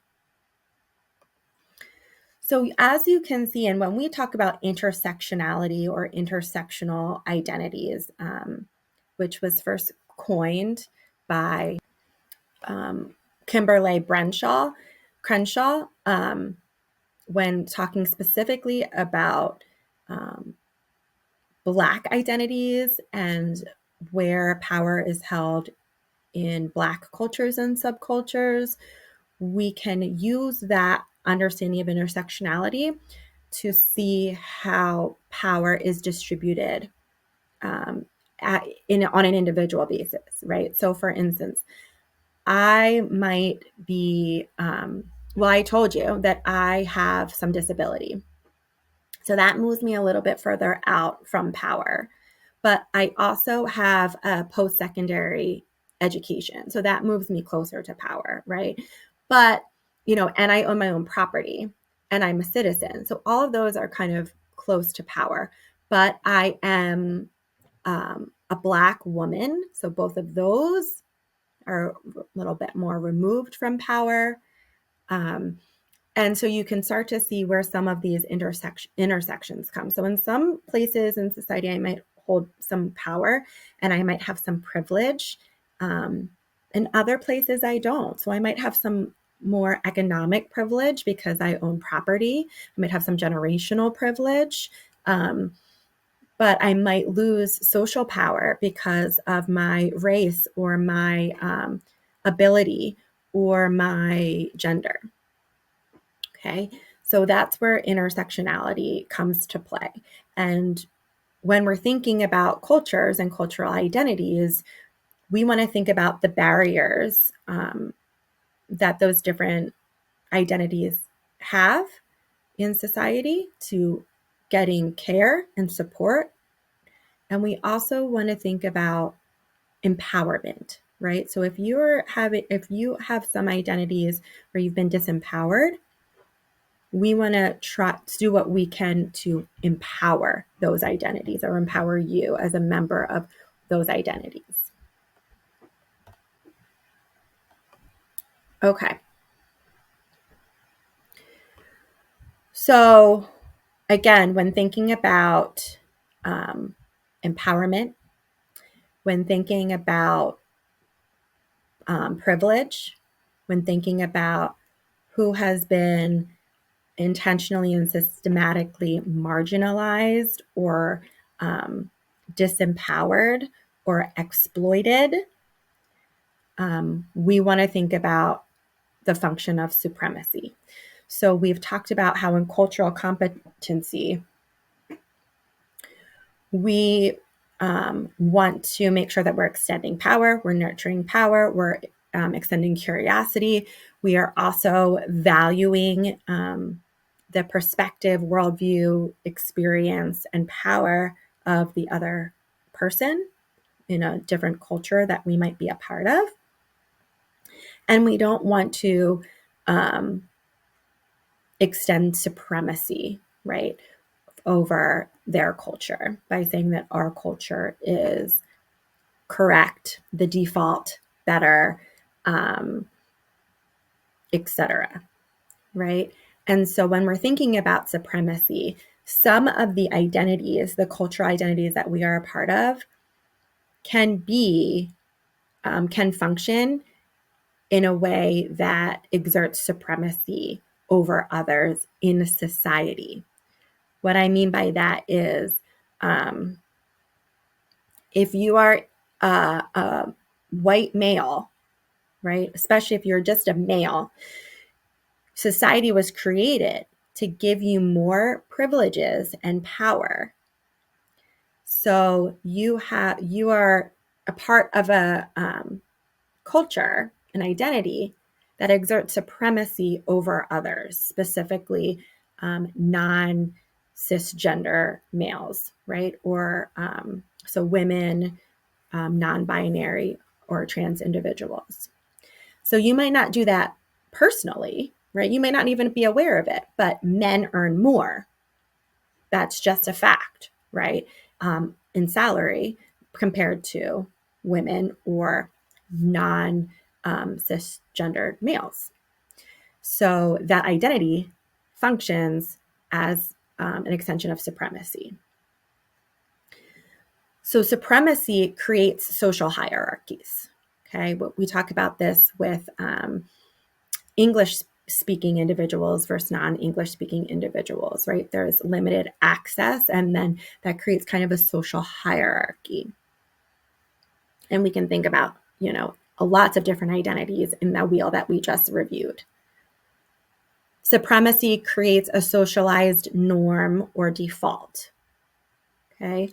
So as you can see, and when we talk about intersectionality or intersectional identities, which was first coined by Kimberly Crenshaw, when talking specifically about Black identities and where power is held in Black cultures and subcultures, we can use that understanding of intersectionality to see how power is distributed on an individual basis, right? So for instance, I might be, well, I told you that I have some disability. So that moves me a little bit further out from power. But I also have a post-secondary education. So that moves me closer to power, right? But, and I own my own property and I'm a citizen. So all of those are kind of close to power. But I am a Black woman. So both of those are a little bit more removed from power. And so you can start to see where some of these intersections come. So in some places in society, I might hold some power and I might have some privilege. In other places, I don't. So I might have some more economic privilege because I own property. I might have some generational privilege. But I might lose social power because of my race or my ability or my gender. Okay, so that's where intersectionality comes to play. And when we're thinking about cultures and cultural identities, we want to think about the barriers that those different identities have in society to getting care and support. And we also want to think about empowerment, right? So if you have some identities where you've been disempowered, we want to try to do what we can to empower those identities or empower you as a member of those identities. Okay. So again, when thinking about empowerment, when thinking about privilege, when thinking about who has been intentionally and systematically marginalized or disempowered or exploited, we want to think about the function of supremacy. So we've talked about how in cultural competency, we want to make sure that we're extending power, we're nurturing power, we're extending curiosity. We are also valuing the perspective, worldview, experience, and power of the other person in a different culture that we might be a part of. And we don't want to extend supremacy, right, over their culture by saying that our culture is correct, the default, better, etc. Right? And so when we're thinking about supremacy, some of the identities, the cultural identities that we are a part of, can function in a way that exerts supremacy over others in society. What I mean by that is, if you are a white male, right, especially if you're just a male, society was created to give you more privileges and power. So you are a part of a culture, an identity that exerts supremacy over others, specifically non-cisgender males, right? Or so women, non-binary, or trans individuals. So you might not do that personally, right? You may not even be aware of it, but men earn more. That's just a fact, right? In salary compared to women or non cisgendered males. So that identity functions as an extension of supremacy. So supremacy creates social hierarchies. Okay, we talk about this with English speaking individuals versus non-English speaking individuals, right? There's limited access, and then that creates kind of a social hierarchy. And we can think about, lots of different identities in the wheel that we just reviewed. Supremacy creates a socialized norm or default. Okay.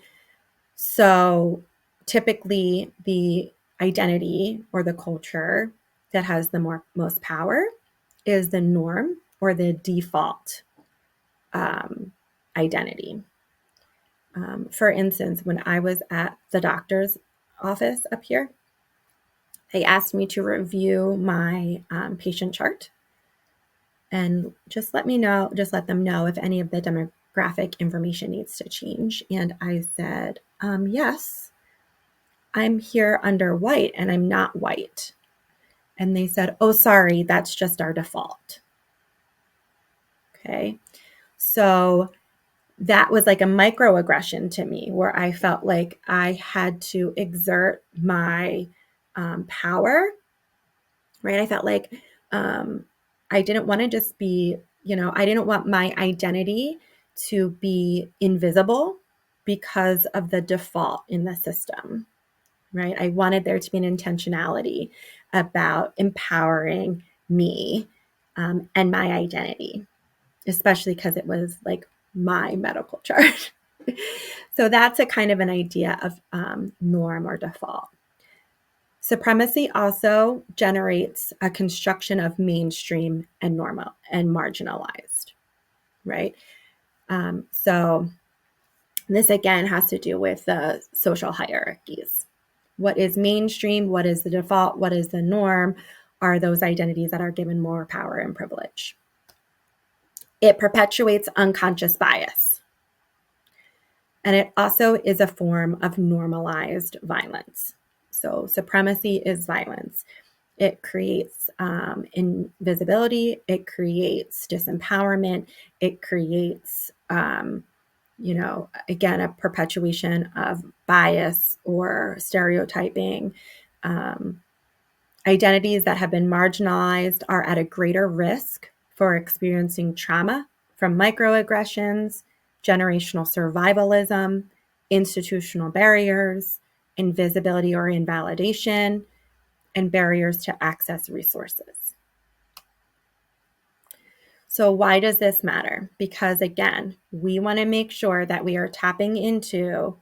So typically the identity or the culture that has the most power is the norm or the default identity. For instance, when I was at the doctor's office up here, they asked me to review my patient chart and just let them know if any of the demographic information needs to change. And I said, yes, I'm here under white and I'm not white. And they said, oh, sorry, that's just our default. Okay. So that was like a microaggression to me, where I felt like I had to exert my power, right? I felt like I didn't want to just be, I didn't want my identity to be invisible because of the default in the system, right? I wanted there to be an intentionality about empowering me and my identity, especially because it was like my medical chart. So that's a kind of an idea of norm or default. Supremacy also generates a construction of mainstream and normal and marginalized, right? So this again has to do with the social hierarchies. What is mainstream? What is the default? What is the norm? Are those identities that are given more power and privilege. It perpetuates unconscious bias. And it also is a form of normalized violence. So supremacy is violence. It creates invisibility. It creates disempowerment. It creates, again, a perpetuation of bias or stereotyping. Identities that have been marginalized are at a greater risk for experiencing trauma from microaggressions, generational survivalism, institutional barriers, invisibility or invalidation, and barriers to access resources. So why does this matter? Because again, we want to make sure that we are tapping into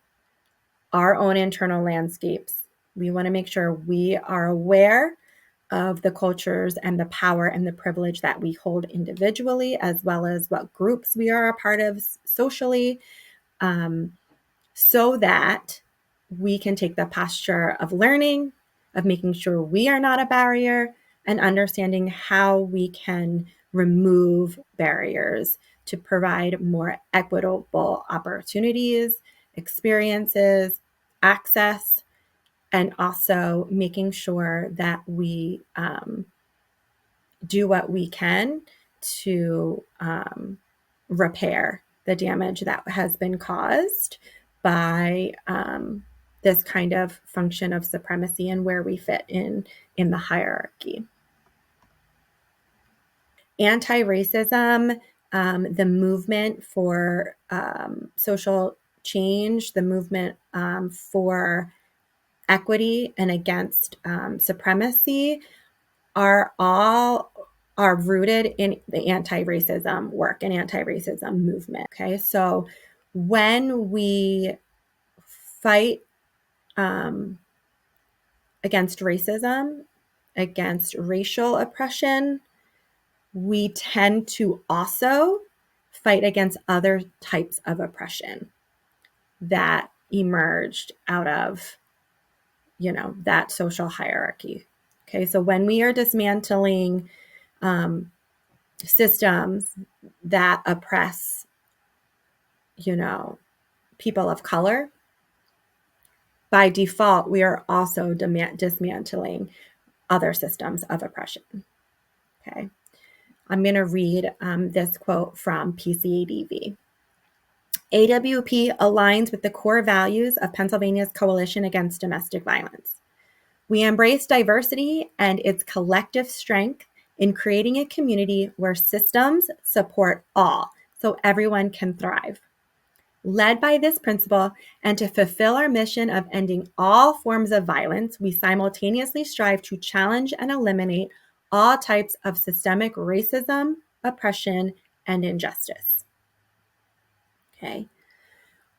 our own internal landscapes. We want to make sure we are aware of the cultures and the power and the privilege that we hold individually, as well as what groups we are a part of socially, so that we can take the posture of learning, of making sure we are not a barrier, and understanding how we can remove barriers to provide more equitable opportunities, experiences, access, and also making sure that we do what we can to repair the damage that has been caused by this kind of function of supremacy and where we fit in the hierarchy. Anti-racism, the movement for social change, the movement for equity and against supremacy are rooted in the anti-racism work and anti-racism movement. Okay, so when we fight against racism, against racial oppression, we tend to also fight against other types of oppression that emerged out of, that social hierarchy. Okay, so when we are dismantling systems that oppress, people of color, by default, we are also dismantling other systems of oppression. Okay, I'm going to read this quote from PCADV. AWP aligns with the core values of Pennsylvania's Coalition Against Domestic Violence. We embrace diversity and its collective strength in creating a community where systems support all, so everyone can thrive. Led by this principle and to fulfill our mission of ending all forms of violence, we simultaneously strive to challenge and eliminate all types of systemic racism, oppression, and injustice. Okay.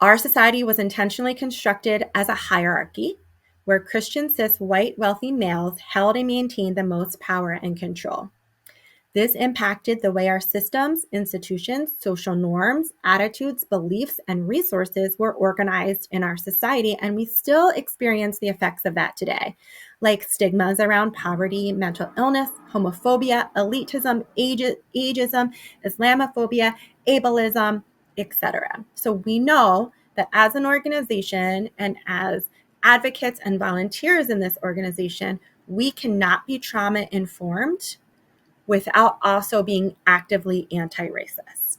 Our society was intentionally constructed as a hierarchy where Christian cis white wealthy males held and maintained the most power and control. This impacted the way our systems, institutions, social norms, attitudes, beliefs, and resources were organized in our society, and we still experience the effects of that today, like stigmas around poverty, mental illness, homophobia, elitism, ageism, Islamophobia, ableism, etc. So we know that as an organization and as advocates and volunteers in this organization, we cannot be trauma informed without also being actively anti-racist.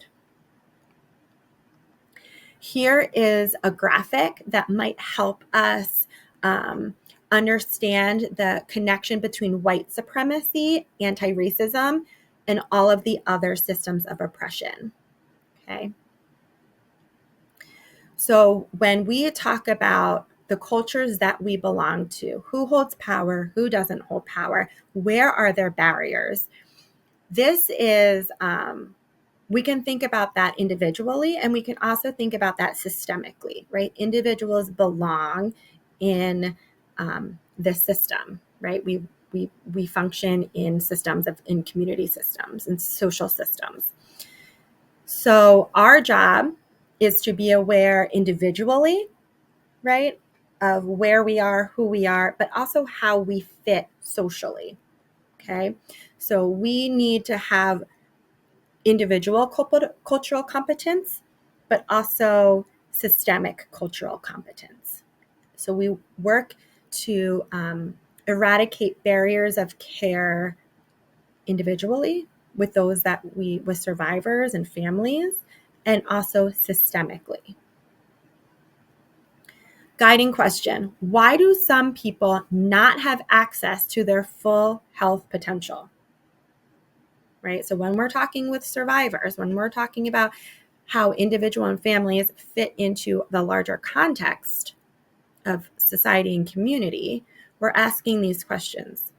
Here is a graphic that might help us understand the connection between white supremacy, anti-racism, and all of the other systems of oppression. Okay. So when we talk about the cultures that we belong to, who holds power, who doesn't hold power, where are there barriers? This is, we can think about that individually, and we can also think about that systemically, right? Individuals belong in the system, right? We function in systems in community systems and social systems. So our job is to be aware individually, right, of where we are, who we are, but also how we fit socially. Okay, so we need to have individual cultural competence, but also systemic cultural competence. So we work to eradicate barriers of care individually with with survivors and families, and also systemically. Guiding question: why do some people not have access to their full health potential? Right? So when we're talking with survivors, when we're talking about how individual and families fit into the larger context of society and community, we're asking these questions.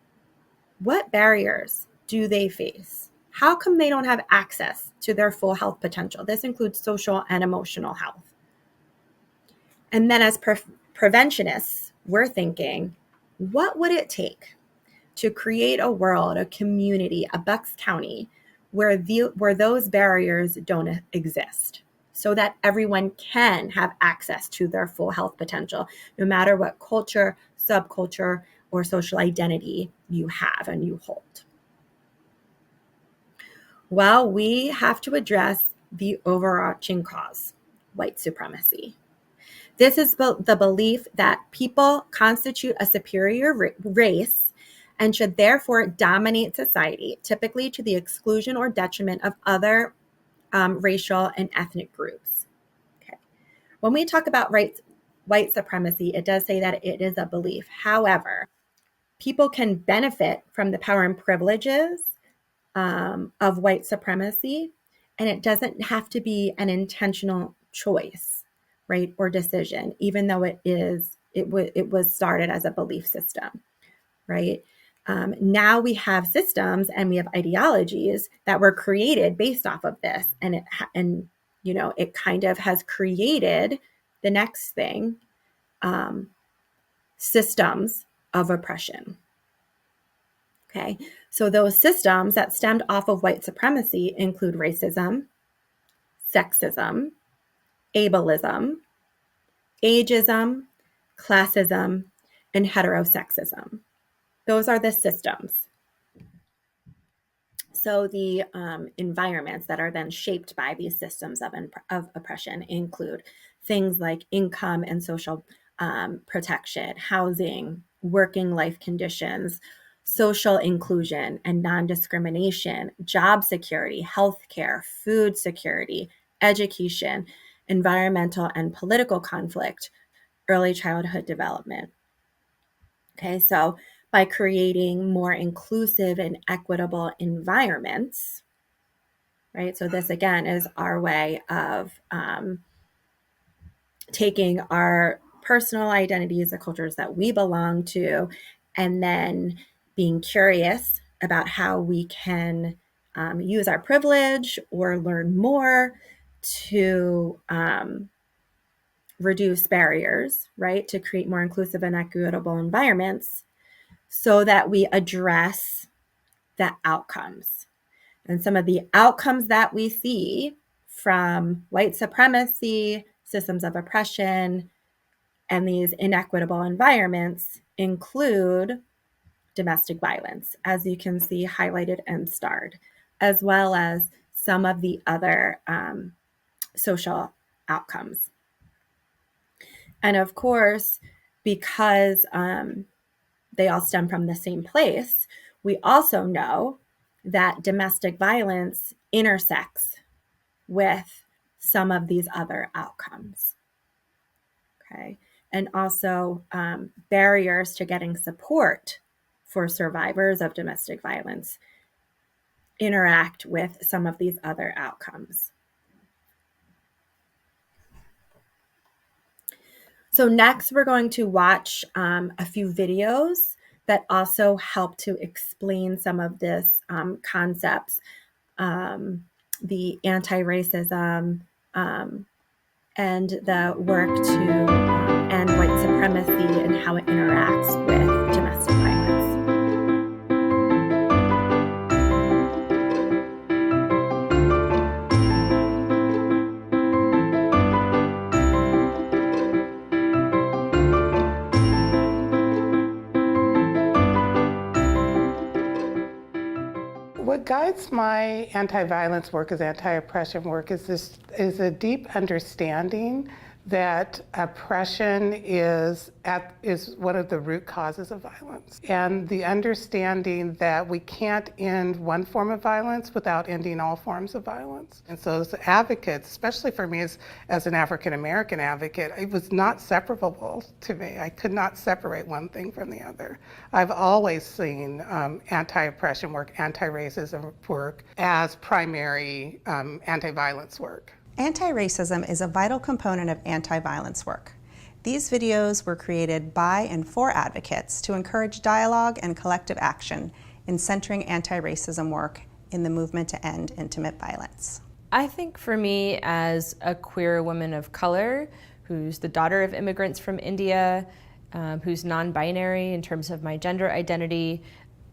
What barriers do they face? How come they don't have access to their full health potential? This includes social and emotional health. And then as preventionists, we're thinking, what would it take to create a world, a community, a Bucks County where those barriers don't exist, so that everyone can have access to their full health potential, no matter what culture, subculture, or social identity you have and you hold? Well, we have to address the overarching cause, white supremacy. This is the belief that people constitute a superior race and should therefore dominate society, typically to the exclusion or detriment of other racial and ethnic groups. Okay. When we talk about white supremacy, it does say that it is a belief. However, people can benefit from the power and privileges of white supremacy, and it doesn't have to be an intentional choice, right, or decision, even though it was started as a belief system, right? Now we have systems and we have ideologies that were created based off of this, and it kind of has created the next thing, systems of oppression. Okay, so those systems that stemmed off of white supremacy include racism, sexism, ableism, ageism, classism, and heterosexism. Those are the systems. So the environments that are then shaped by these systems of oppression include things like income and social protection, housing, working life conditions, social inclusion and non-discrimination, job security, healthcare, food security, education, environmental and political conflict, early childhood development. Okay, so by creating more inclusive and equitable environments, right? So this again is our way of taking our personal identities, the cultures that we belong to, and then being curious about how we can use our privilege or learn more to reduce barriers, right? To create more inclusive and equitable environments so that we address the outcomes. And some of the outcomes that we see from white supremacy, systems of oppression, and these inequitable environments include domestic violence, as you can see highlighted and starred, as well as some of the other social outcomes. And of course, because they all stem from the same place, we also know that domestic violence intersects with some of these other outcomes. Okay. And also barriers to getting support for survivors of domestic violence interact with some of these other outcomes. So next, we're going to watch a few videos that also help to explain some of this concepts, the anti-racism and the work to end white supremacy and how it interacts with domestic violence. What guides my anti-violence work, as anti-oppression work, is a deep understanding that oppression is one of the root causes of violence, and the understanding that we can't end one form of violence without ending all forms of violence. And so as advocates, especially for me as an African American advocate, it was not separable to me. I could not separate one thing from the other. I've always seen anti-oppression work, anti-racism work as primary anti-violence work. Anti-racism is a vital component of anti-violence work. These videos were created by and for advocates to encourage dialogue and collective action in centering anti-racism work in the movement to end intimate violence. I think for me, as a queer woman of color, who's the daughter of immigrants from India, who's non-binary in terms of my gender identity,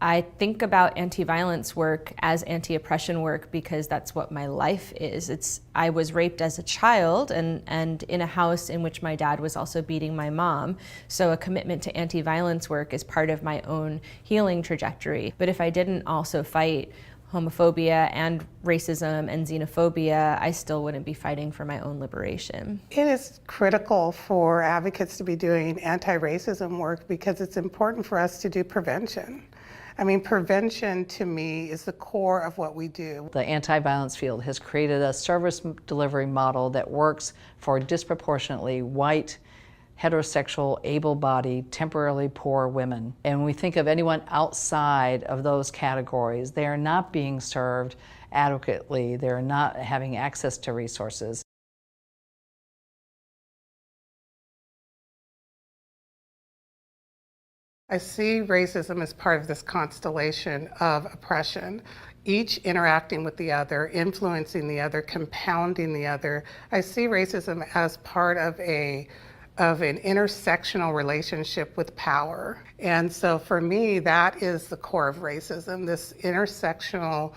I think about anti-violence work as anti-oppression work because that's what my life is. I was raped as a child and in a house in which my dad was also beating my mom. So a commitment to anti-violence work is part of my own healing trajectory. But if I didn't also fight homophobia and racism and xenophobia, I still wouldn't be fighting for my own liberation. It is critical for advocates to be doing anti-racism work because it's important for us to do prevention. I mean, prevention to me is the core of what we do. The anti-violence field has created a service delivery model that works for disproportionately white, heterosexual, able-bodied, temporarily poor women. And when we think of anyone outside of those categories, they are not being served adequately. They're not having access to resources. I see racism as part of this constellation of oppression, each interacting with the other, influencing the other, compounding the other. I see racism as part of a of an intersectional relationship with power. And so for me, that is the core of racism, this intersectional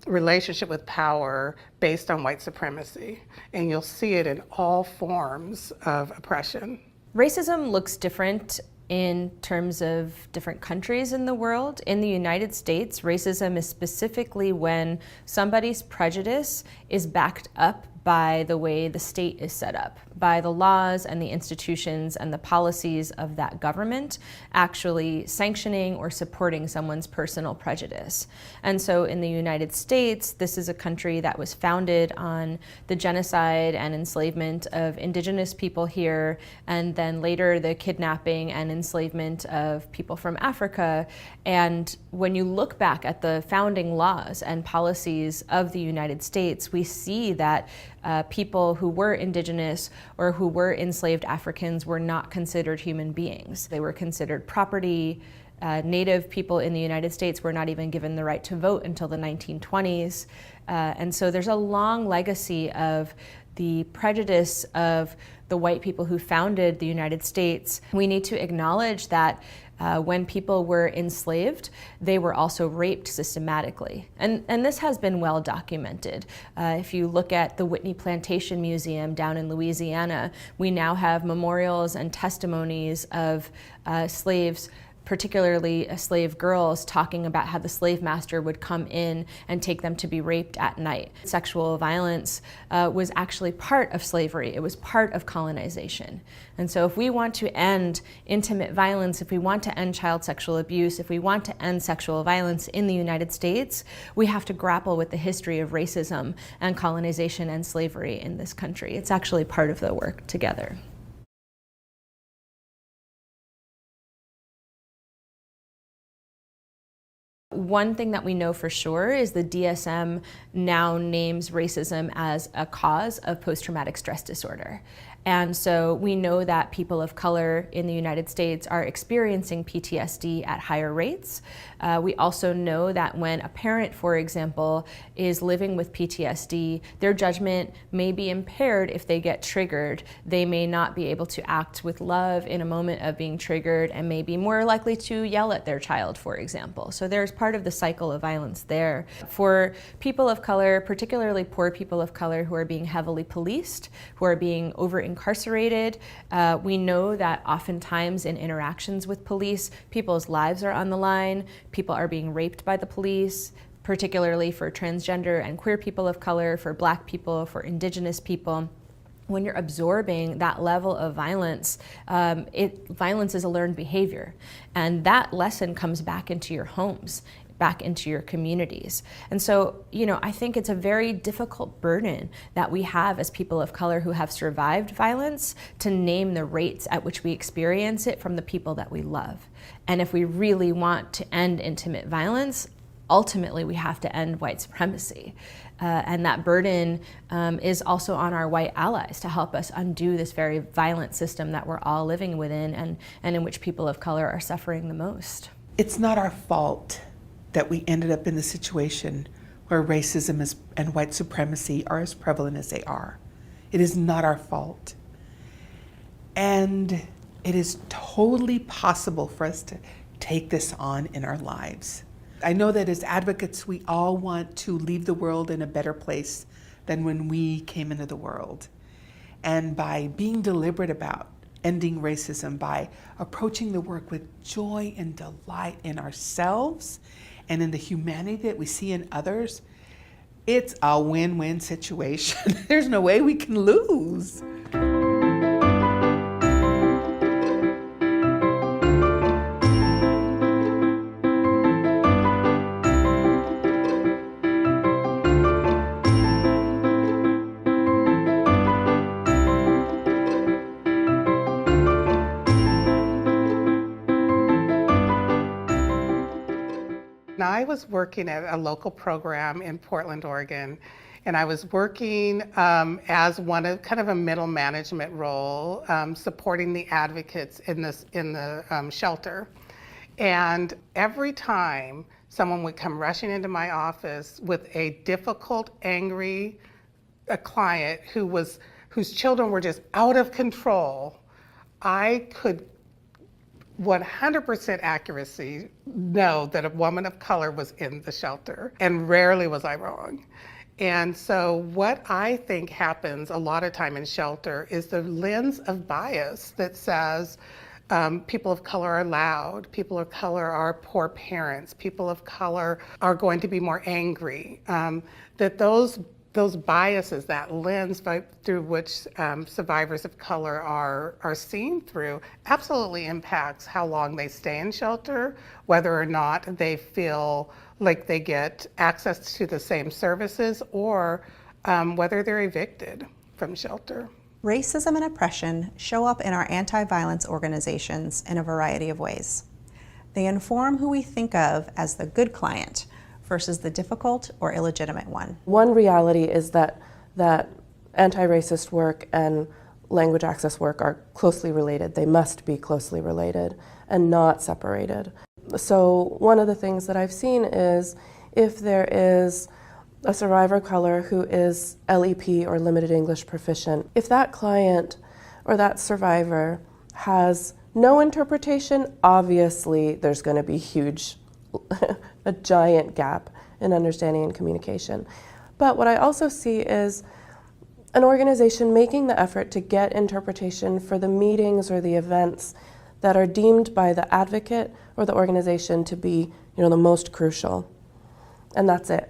relationship with power based on white supremacy. And you'll see it in all forms of oppression. Racism looks different in terms of different countries in the world. In the United States, racism is specifically when somebody's prejudice is backed up by the way the state is set up, by the laws and the institutions and the policies of that government actually sanctioning or supporting someone's personal prejudice. And so in the United States, this is a country that was founded on the genocide and enslavement of indigenous people here, and then later the kidnapping and enslavement of people from Africa. And when you look back at the founding laws and policies of the United States, we see that people who were indigenous or who were enslaved Africans were not considered human beings. They were considered property. Native people in the United States were not even given the right to vote until the 1920s. And so there's a long legacy of the prejudice of the white people who founded the United States. We need to acknowledge that when people were enslaved, they were also raped systematically. And this has been well documented. If you look at the Whitney Plantation Museum down in Louisiana, we now have memorials and testimonies of slaves, particularly slave girls, talking about how the slave master would come in and take them to be raped at night. Sexual violence was actually part of slavery. It was part of colonization. And so if we want to end intimate violence, if we want to end child sexual abuse, if we want to end sexual violence in the United States, we have to grapple with the history of racism and colonization and slavery in this country. It's actually part of the work together. One thing that we know for sure is the DSM now names racism as a cause of post-traumatic stress disorder. And so we know that people of color in the United States are experiencing PTSD at higher rates. We also know that when a parent, for example, is living with PTSD, their judgment may be impaired if they get triggered. They may not be able to act with love in a moment of being triggered and may be more likely to yell at their child, for example. So there's part of the cycle of violence there. For people of color, particularly poor people of color who are being heavily policed, who are being over-incarcerated, we know that oftentimes in interactions with police, people's lives are on the line, people are being raped by the police, particularly for transgender and queer people of color, for Black people, for indigenous people. When you're absorbing that level of violence, violence is a learned behavior. And that lesson comes back into your homes, back into your communities. And so, I think it's a very difficult burden that we have as people of color who have survived violence to name the rates at which we experience it from the people that we love. And if we really want to end intimate violence, ultimately we have to end white supremacy. And that burden is also on our white allies to help us undo this very violent system that we're all living within and in which people of color are suffering the most. It's not our fault that we ended up in the situation where racism and white supremacy are as prevalent as they are. It is not our fault. And it is totally possible for us to take this on in our lives. I know that as advocates, we all want to leave the world in a better place than when we came into the world. And by being deliberate about ending racism, by approaching the work with joy and delight in ourselves and in the humanity that we see in others, it's a win-win situation. There's no way we can lose. I was working at a local program in Portland, Oregon, and I was working as one of kind of a middle management role, supporting the advocates in the shelter. And every time someone would come rushing into my office with a difficult, angry client who whose children were just out of control, I could 100% accuracy know that a woman of color was in the shelter, and rarely was I wrong. And so what I think happens a lot of time in shelter is the lens of bias that says people of color are loud, people of color are poor parents, people of color are going to be more angry, that those biases, that lens through which survivors of color are seen through, absolutely impacts how long they stay in shelter, whether or not they feel like they get access to the same services, or whether they're evicted from shelter. Racism and oppression show up in our anti-violence organizations in a variety of ways. They inform who we think of as the good client versus the difficult or illegitimate one. One reality is that anti-racist work and language access work are closely related. They must be closely related and not separated. So one of the things that I've seen is if there is a survivor of color who is LEP or limited English proficient, if that client or that survivor has no interpretation, obviously there's going to be a giant gap in understanding and communication. But what I also see is an organization making the effort to get interpretation for the meetings or the events that are deemed by the advocate or the organization to be, the most crucial. And that's it.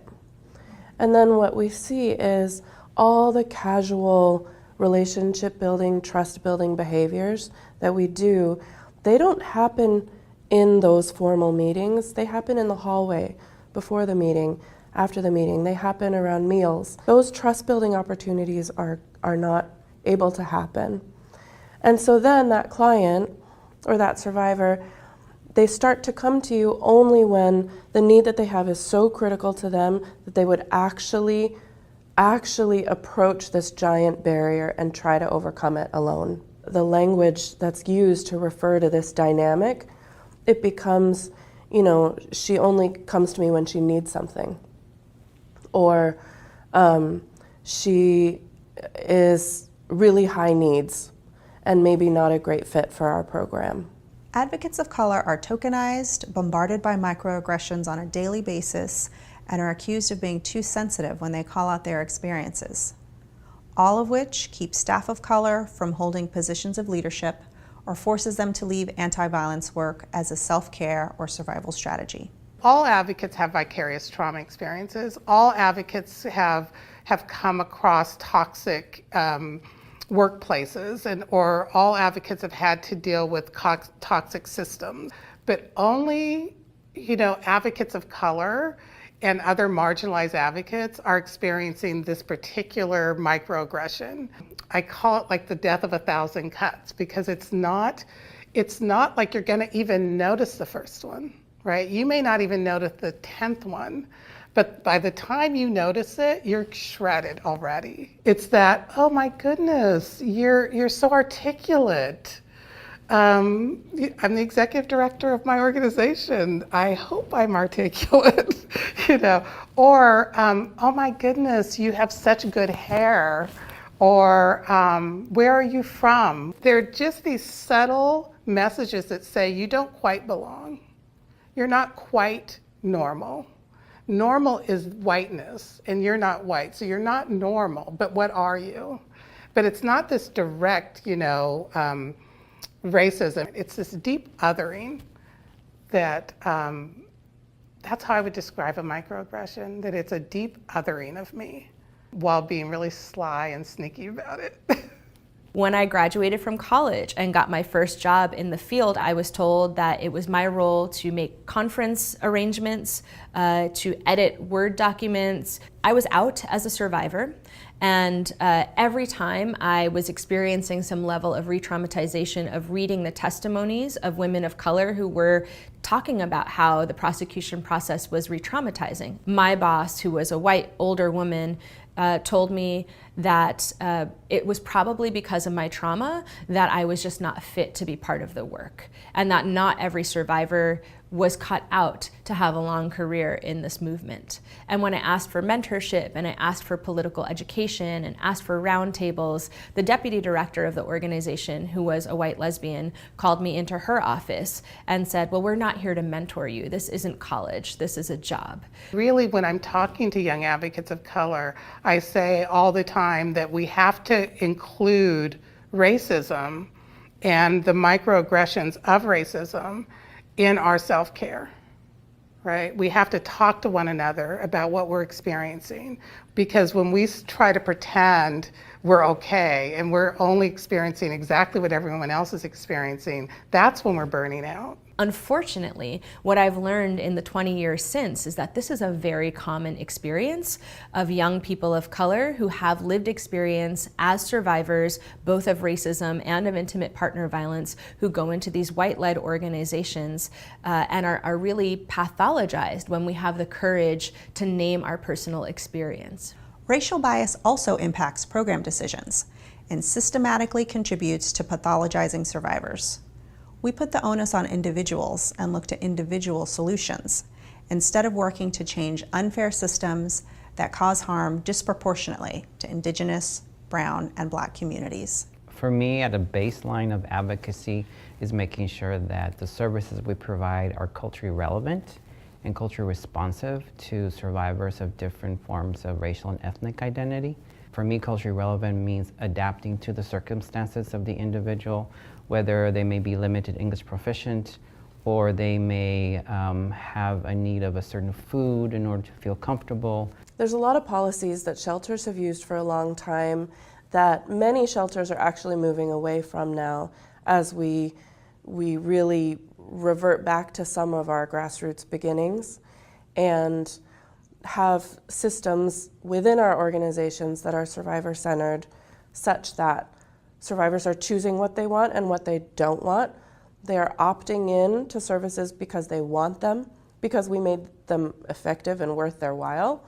And then what we see is all the casual relationship building, trust building behaviors that we do, they don't happen in those formal meetings. They happen in the hallway, before the meeting, after the meeting. They happen around meals. Those trust building opportunities are not able to happen. And so then that client or that survivor, they start to come to you only when the need that they have is so critical to them that they would actually approach this giant barrier and try to overcome it alone. The language that's used to refer to this dynamic, it becomes, she only comes to me when she needs something. Or she is really high needs and maybe not a great fit for our program. Advocates of color are tokenized, bombarded by microaggressions on a daily basis, and are accused of being too sensitive when they call out their experiences. All of which keeps staff of color from holding positions of leadership or forces them to leave anti-violence work as a self-care or survival strategy. All advocates have vicarious trauma experiences. All advocates have come across toxic workplaces, or all advocates have had to deal with toxic systems. But only, advocates of color and other marginalized advocates are experiencing this particular microaggression. I call it like the death of 1,000 cuts, because it's not like you're gonna even notice the first one, right? You may not even notice the 10th one, but by the time you notice it, you're shredded already. It's that, oh my goodness, you're so articulate. I'm the executive director of my organization. I hope I'm articulate, Or, oh my goodness, you have such good hair. Or, where are you from? They're just these subtle messages that say you don't quite belong. You're not quite normal. Normal is whiteness, and you're not white, so you're not normal, but what are you? But it's not this direct, racism. It's this deep othering that, that's how I would describe a microaggression, that it's a deep othering of me while being really sly and sneaky about it. When I graduated from college and got my first job in the field, I was told that it was my role to make conference arrangements, to edit Word documents. I was out as a survivor, and every time I was experiencing some level of re-traumatization of reading the testimonies of women of color who were talking about how the prosecution process was re-traumatizing. My boss, who was a white, older woman, told me that it was probably because of my trauma that I was just not fit to be part of the work, and that not every survivor was cut out to have a long career in this movement. And when I asked for mentorship and I asked for political education and asked for roundtables, the deputy director of the organization, who was a white lesbian, called me into her office and said, well, we're not here to mentor you. This isn't college, this is a job. Really, when I'm talking to young advocates of color, I say all the time that we have to include racism and the microaggressions of racism in our self-care, right? We have to talk to one another about what we're experiencing, because when we try to pretend we're okay and we're only experiencing exactly what everyone else is experiencing, that's when we're burning out. Unfortunately, what I've learned in the 20 years since is that this is a very common experience of young people of color who have lived experience as survivors, both of racism and of intimate partner violence, who go into these white-led organizations and are really pathologized when we have the courage to name our personal experience. Racial bias also impacts program decisions and systematically contributes to pathologizing survivors. We put the onus on individuals and look to individual solutions instead of working to change unfair systems that cause harm disproportionately to Indigenous, Brown, and Black communities. For me, at a baseline of advocacy is making sure that the services we provide are culturally relevant and culturally responsive to survivors of different forms of racial and ethnic identity. For me, culturally relevant means adapting to the circumstances of the individual, whether they may be limited English proficient or they may have a need of a certain food in order to feel comfortable. There's a lot of policies that shelters have used for a long time that many shelters are actually moving away from now as we really revert back to some of our grassroots beginnings and have systems within our organizations that are survivor-centered, such that survivors are choosing what they want and what they don't want. They are opting in to services because they want them, because we made them effective and worth their while,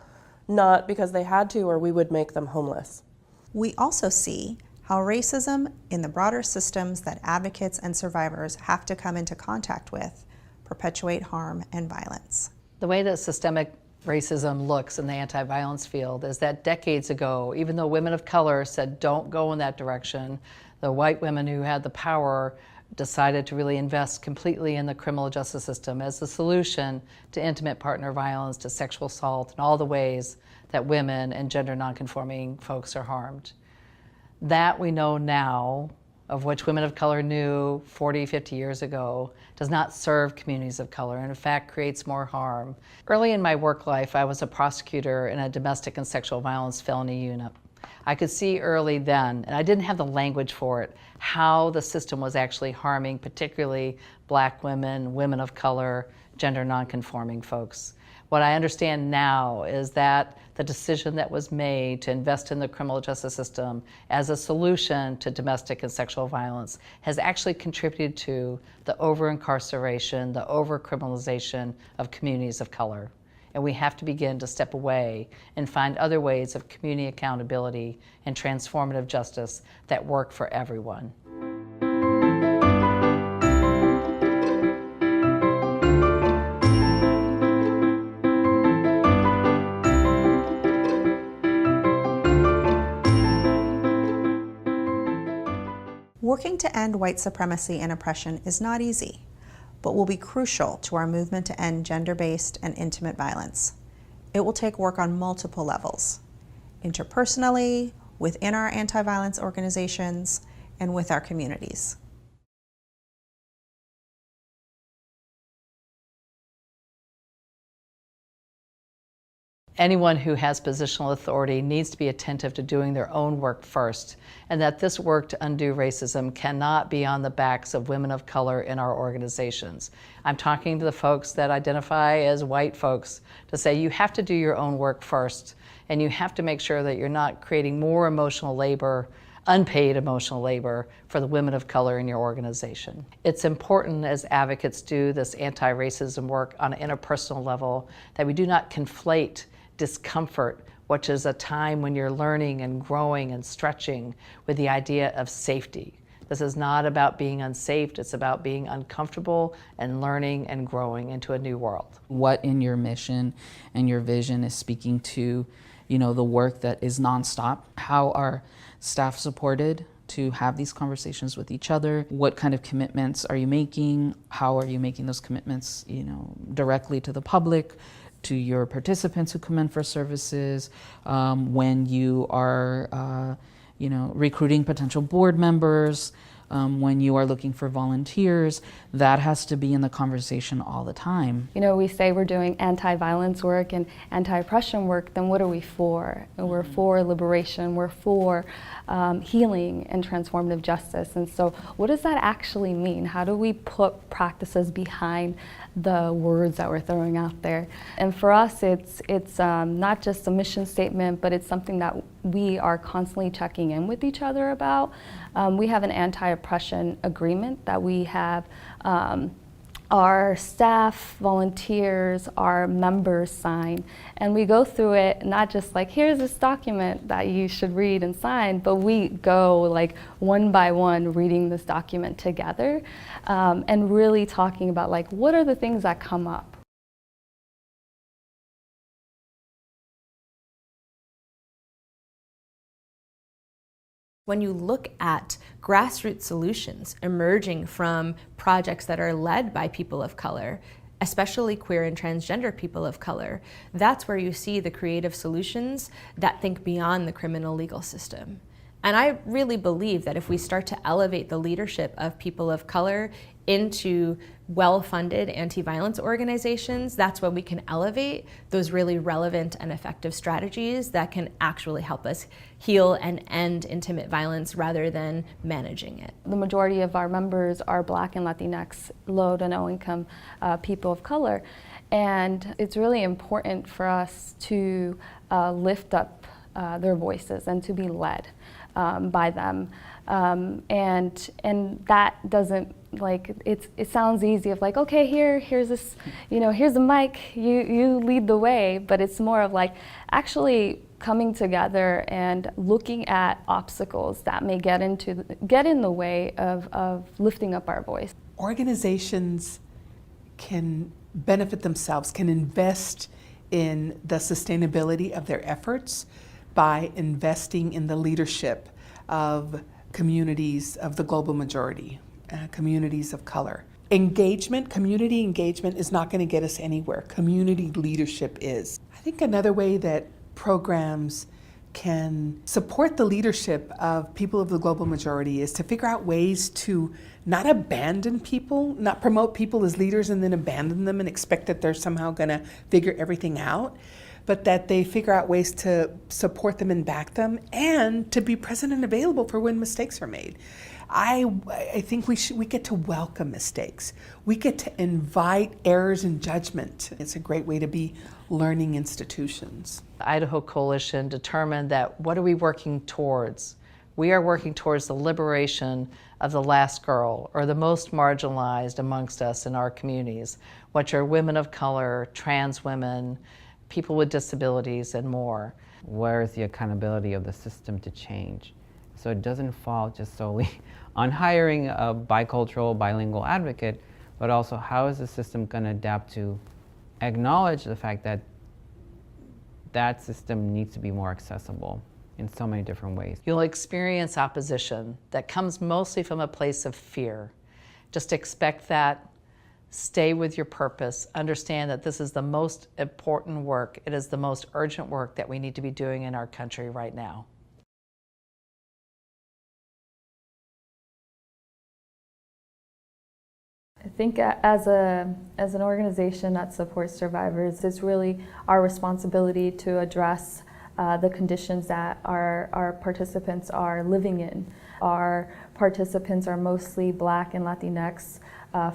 not because they had to or we would make them homeless. We also see how racism in the broader systems that advocates and survivors have to come into contact with perpetuate harm and violence. The way that systemic racism looks in the anti-violence field is that decades ago, even though women of color said don't go in that direction, the white women who had the power decided to really invest completely in the criminal justice system as the solution to intimate partner violence, to sexual assault, and all the ways that women and gender nonconforming folks are harmed. That we know now, of which women of color knew 40, 50 years ago, does not serve communities of color and in fact creates more harm. Early in my work life, I was a prosecutor in a domestic and sexual violence felony unit. I could see early then, and I didn't have the language for it, how the system was actually harming particularly Black women, women of color, gender nonconforming folks. What I understand now is that the decision that was made to invest in the criminal justice system as a solution to domestic and sexual violence has actually contributed to the over-incarceration, the over-criminalization of communities of color. And we have to begin to step away and find other ways of community accountability and transformative justice that work for everyone. Working to end white supremacy and oppression is not easy, but will be crucial to our movement to end gender-based and intimate violence. It will take work on multiple levels, interpersonally, within our anti-violence organizations, and with our communities. Anyone who has positional authority needs to be attentive to doing their own work first, and that this work to undo racism cannot be on the backs of women of color in our organizations. I'm talking to the folks that identify as white folks to say you have to do your own work first, and you have to make sure that you're not creating more emotional labor, unpaid emotional labor for the women of color in your organization. It's important as advocates do this anti-racism work on an interpersonal level that we do not conflate discomfort, which is a time when you're learning and growing and stretching, with the idea of safety. This is not about being unsafe, it's about being uncomfortable and learning and growing into a new world. What in your mission and your vision is speaking to, the work that is nonstop? How are staff supported to have these conversations with each other? What kind of commitments are you making? How are you making those commitments, directly to the public, to your participants who come in for services, when you are, recruiting potential board members, when you are looking for volunteers? That has to be in the conversation all the time. We say we're doing anti-violence work and anti-oppression work, then what are we for? And we're for liberation, we're for healing and transformative justice. And so what does that actually mean? How do we put practices behind the words that we're throwing out there? And for us, it's not just a mission statement, but it's something that we are constantly checking in with each other about. We have an anti-oppression agreement that we have our staff, volunteers, our members sign, and we go through it not just like, here's this document that you should read and sign, but we go like one by one reading this document together, and really talking about like, what are the things that come up? When you look at grassroots solutions emerging from projects that are led by people of color, especially queer and transgender people of color, that's where you see the creative solutions that think beyond the criminal legal system. And I really believe that if we start to elevate the leadership of people of color into well-funded anti-violence organizations, that's when we can elevate those really relevant and effective strategies that can actually help us heal and end intimate violence rather than managing it. The majority of our members are Black and Latinx, low to no income people of color. And it's really important for us to lift up their voices and to be led by them. And that doesn't, like, it sounds easy of like, okay, here's this, here's the mic, you lead the way, but it's more of like actually coming together and looking at obstacles that may get in the way of lifting up our voice. Organizations can benefit themselves, can invest in the sustainability of their efforts by investing in the leadership of communities of the global majority, communities of color. Community engagement is not going to get us anywhere. Community leadership is. I think another way that programs can support the leadership of people of the global majority is to figure out ways to not abandon people, not promote people as leaders and then abandon them and expect that they're somehow going to figure everything out, but that they figure out ways to support them and back them and to be present and available for when mistakes are made. I think we get to welcome mistakes. We get to invite errors and judgment. It's a great way to be learning institutions. The Idaho Coalition determined that what are we working towards? We are working towards the liberation of the last girl or the most marginalized amongst us in our communities, which are women of color, trans women, people with disabilities, and more. Where is the accountability of the system to change? So it doesn't fall just solely on hiring a bicultural, bilingual advocate, but also how is the system going to adapt to acknowledge the fact that that system needs to be more accessible in so many different ways. You'll experience opposition that comes mostly from a place of fear. Just expect that. Stay with your purpose. Understand that this is the most important work. It is the most urgent work that we need to be doing in our country right now. I think as an organization that supports survivors, it's really our responsibility to address the conditions that our participants are living in. Our participants are mostly Black and Latinx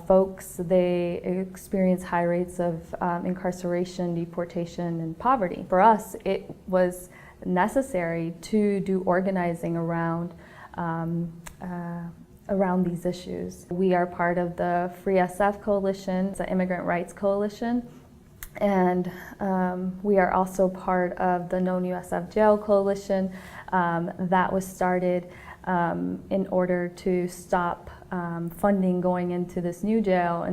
folks. They experience high rates of incarceration, deportation, and poverty. For us, it was necessary to do organizing around these issues. We are part of the Free SF Coalition, the Immigrant Rights Coalition, and we are also part of the Known USF Jail Coalition that was started in order to stop funding going into this new jail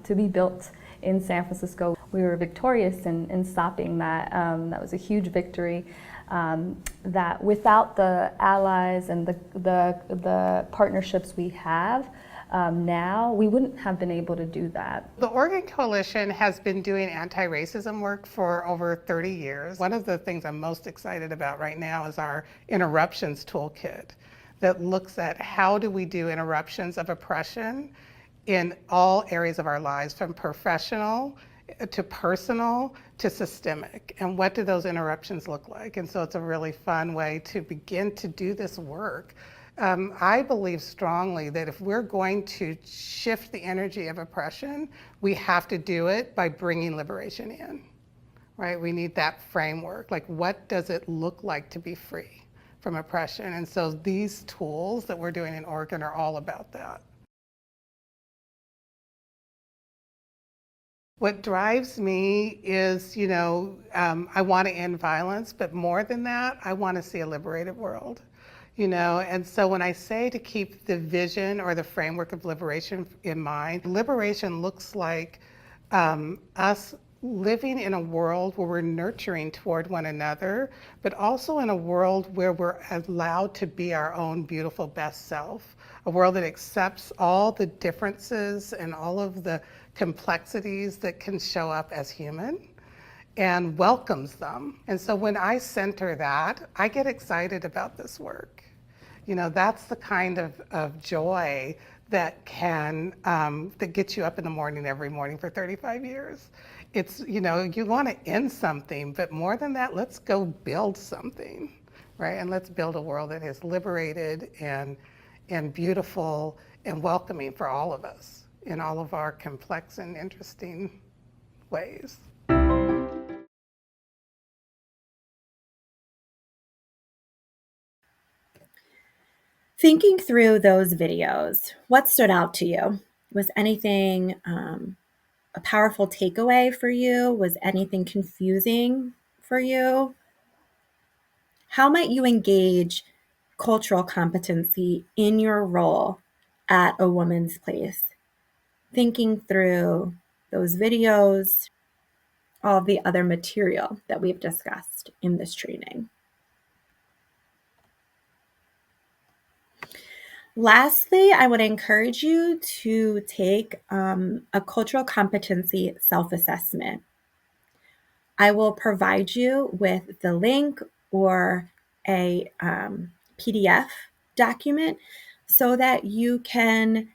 to be built in San Francisco. We were victorious in stopping that. That was a huge victory. That without the allies and the partnerships we have now, we wouldn't have been able to do that. The Oregon Coalition has been doing anti-racism work for over 30 years. One of the things I'm most excited about right now is our interruptions toolkit that looks at how do we do interruptions of oppression in all areas of our lives, from professional to personal to systemic, and what do those interruptions look like? And so it's a really fun way to begin to do this work. I believe strongly that if we're going to shift the energy of oppression, we have to do it by bringing liberation in, right? We need that framework. Like, what does it look like to be free from oppression? And so these tools that we're doing in Oregon are all about that. What drives me is, I want to end violence, but more than that, I want to see a liberated world. And so when I say to keep the vision or the framework of liberation in mind, liberation looks like us living in a world where we're nurturing toward one another, but also in a world where we're allowed to be our own beautiful best self, a world that accepts all the differences and all of the complexities that can show up as human and welcomes them. And so when I center that, I get excited about this work. That's the kind of joy that that gets you up in the morning every morning for 35 years. It's, you want to end something, but more than that, let's go build something, right? And let's build a world that is liberated and beautiful and welcoming for all of us in all of our complex and interesting ways. Thinking through those videos, what stood out to you? Was anything a powerful takeaway for you? Was anything confusing for you? How might you engage cultural competency in your role at A Woman's Place? Thinking through those videos, all of the other material that we've discussed in this training. Lastly, I would encourage you to take a cultural competency self-assessment. I will provide you with the link or a PDF document so that you can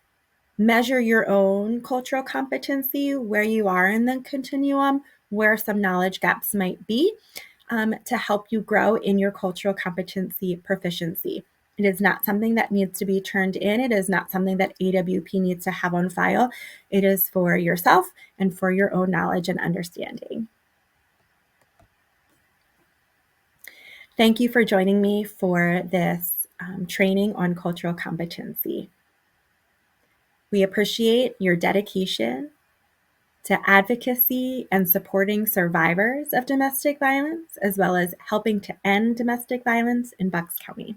measure your own cultural competency, where you are in the continuum, where some knowledge gaps might be, to help you grow in your cultural competency proficiency. It is not something that needs to be turned in. It is not something that AWP needs to have on file. It is for yourself and for your own knowledge and understanding. Thank you for joining me for this training on cultural competency. We appreciate your dedication to advocacy and supporting survivors of domestic violence, as well as helping to end domestic violence in Bucks County.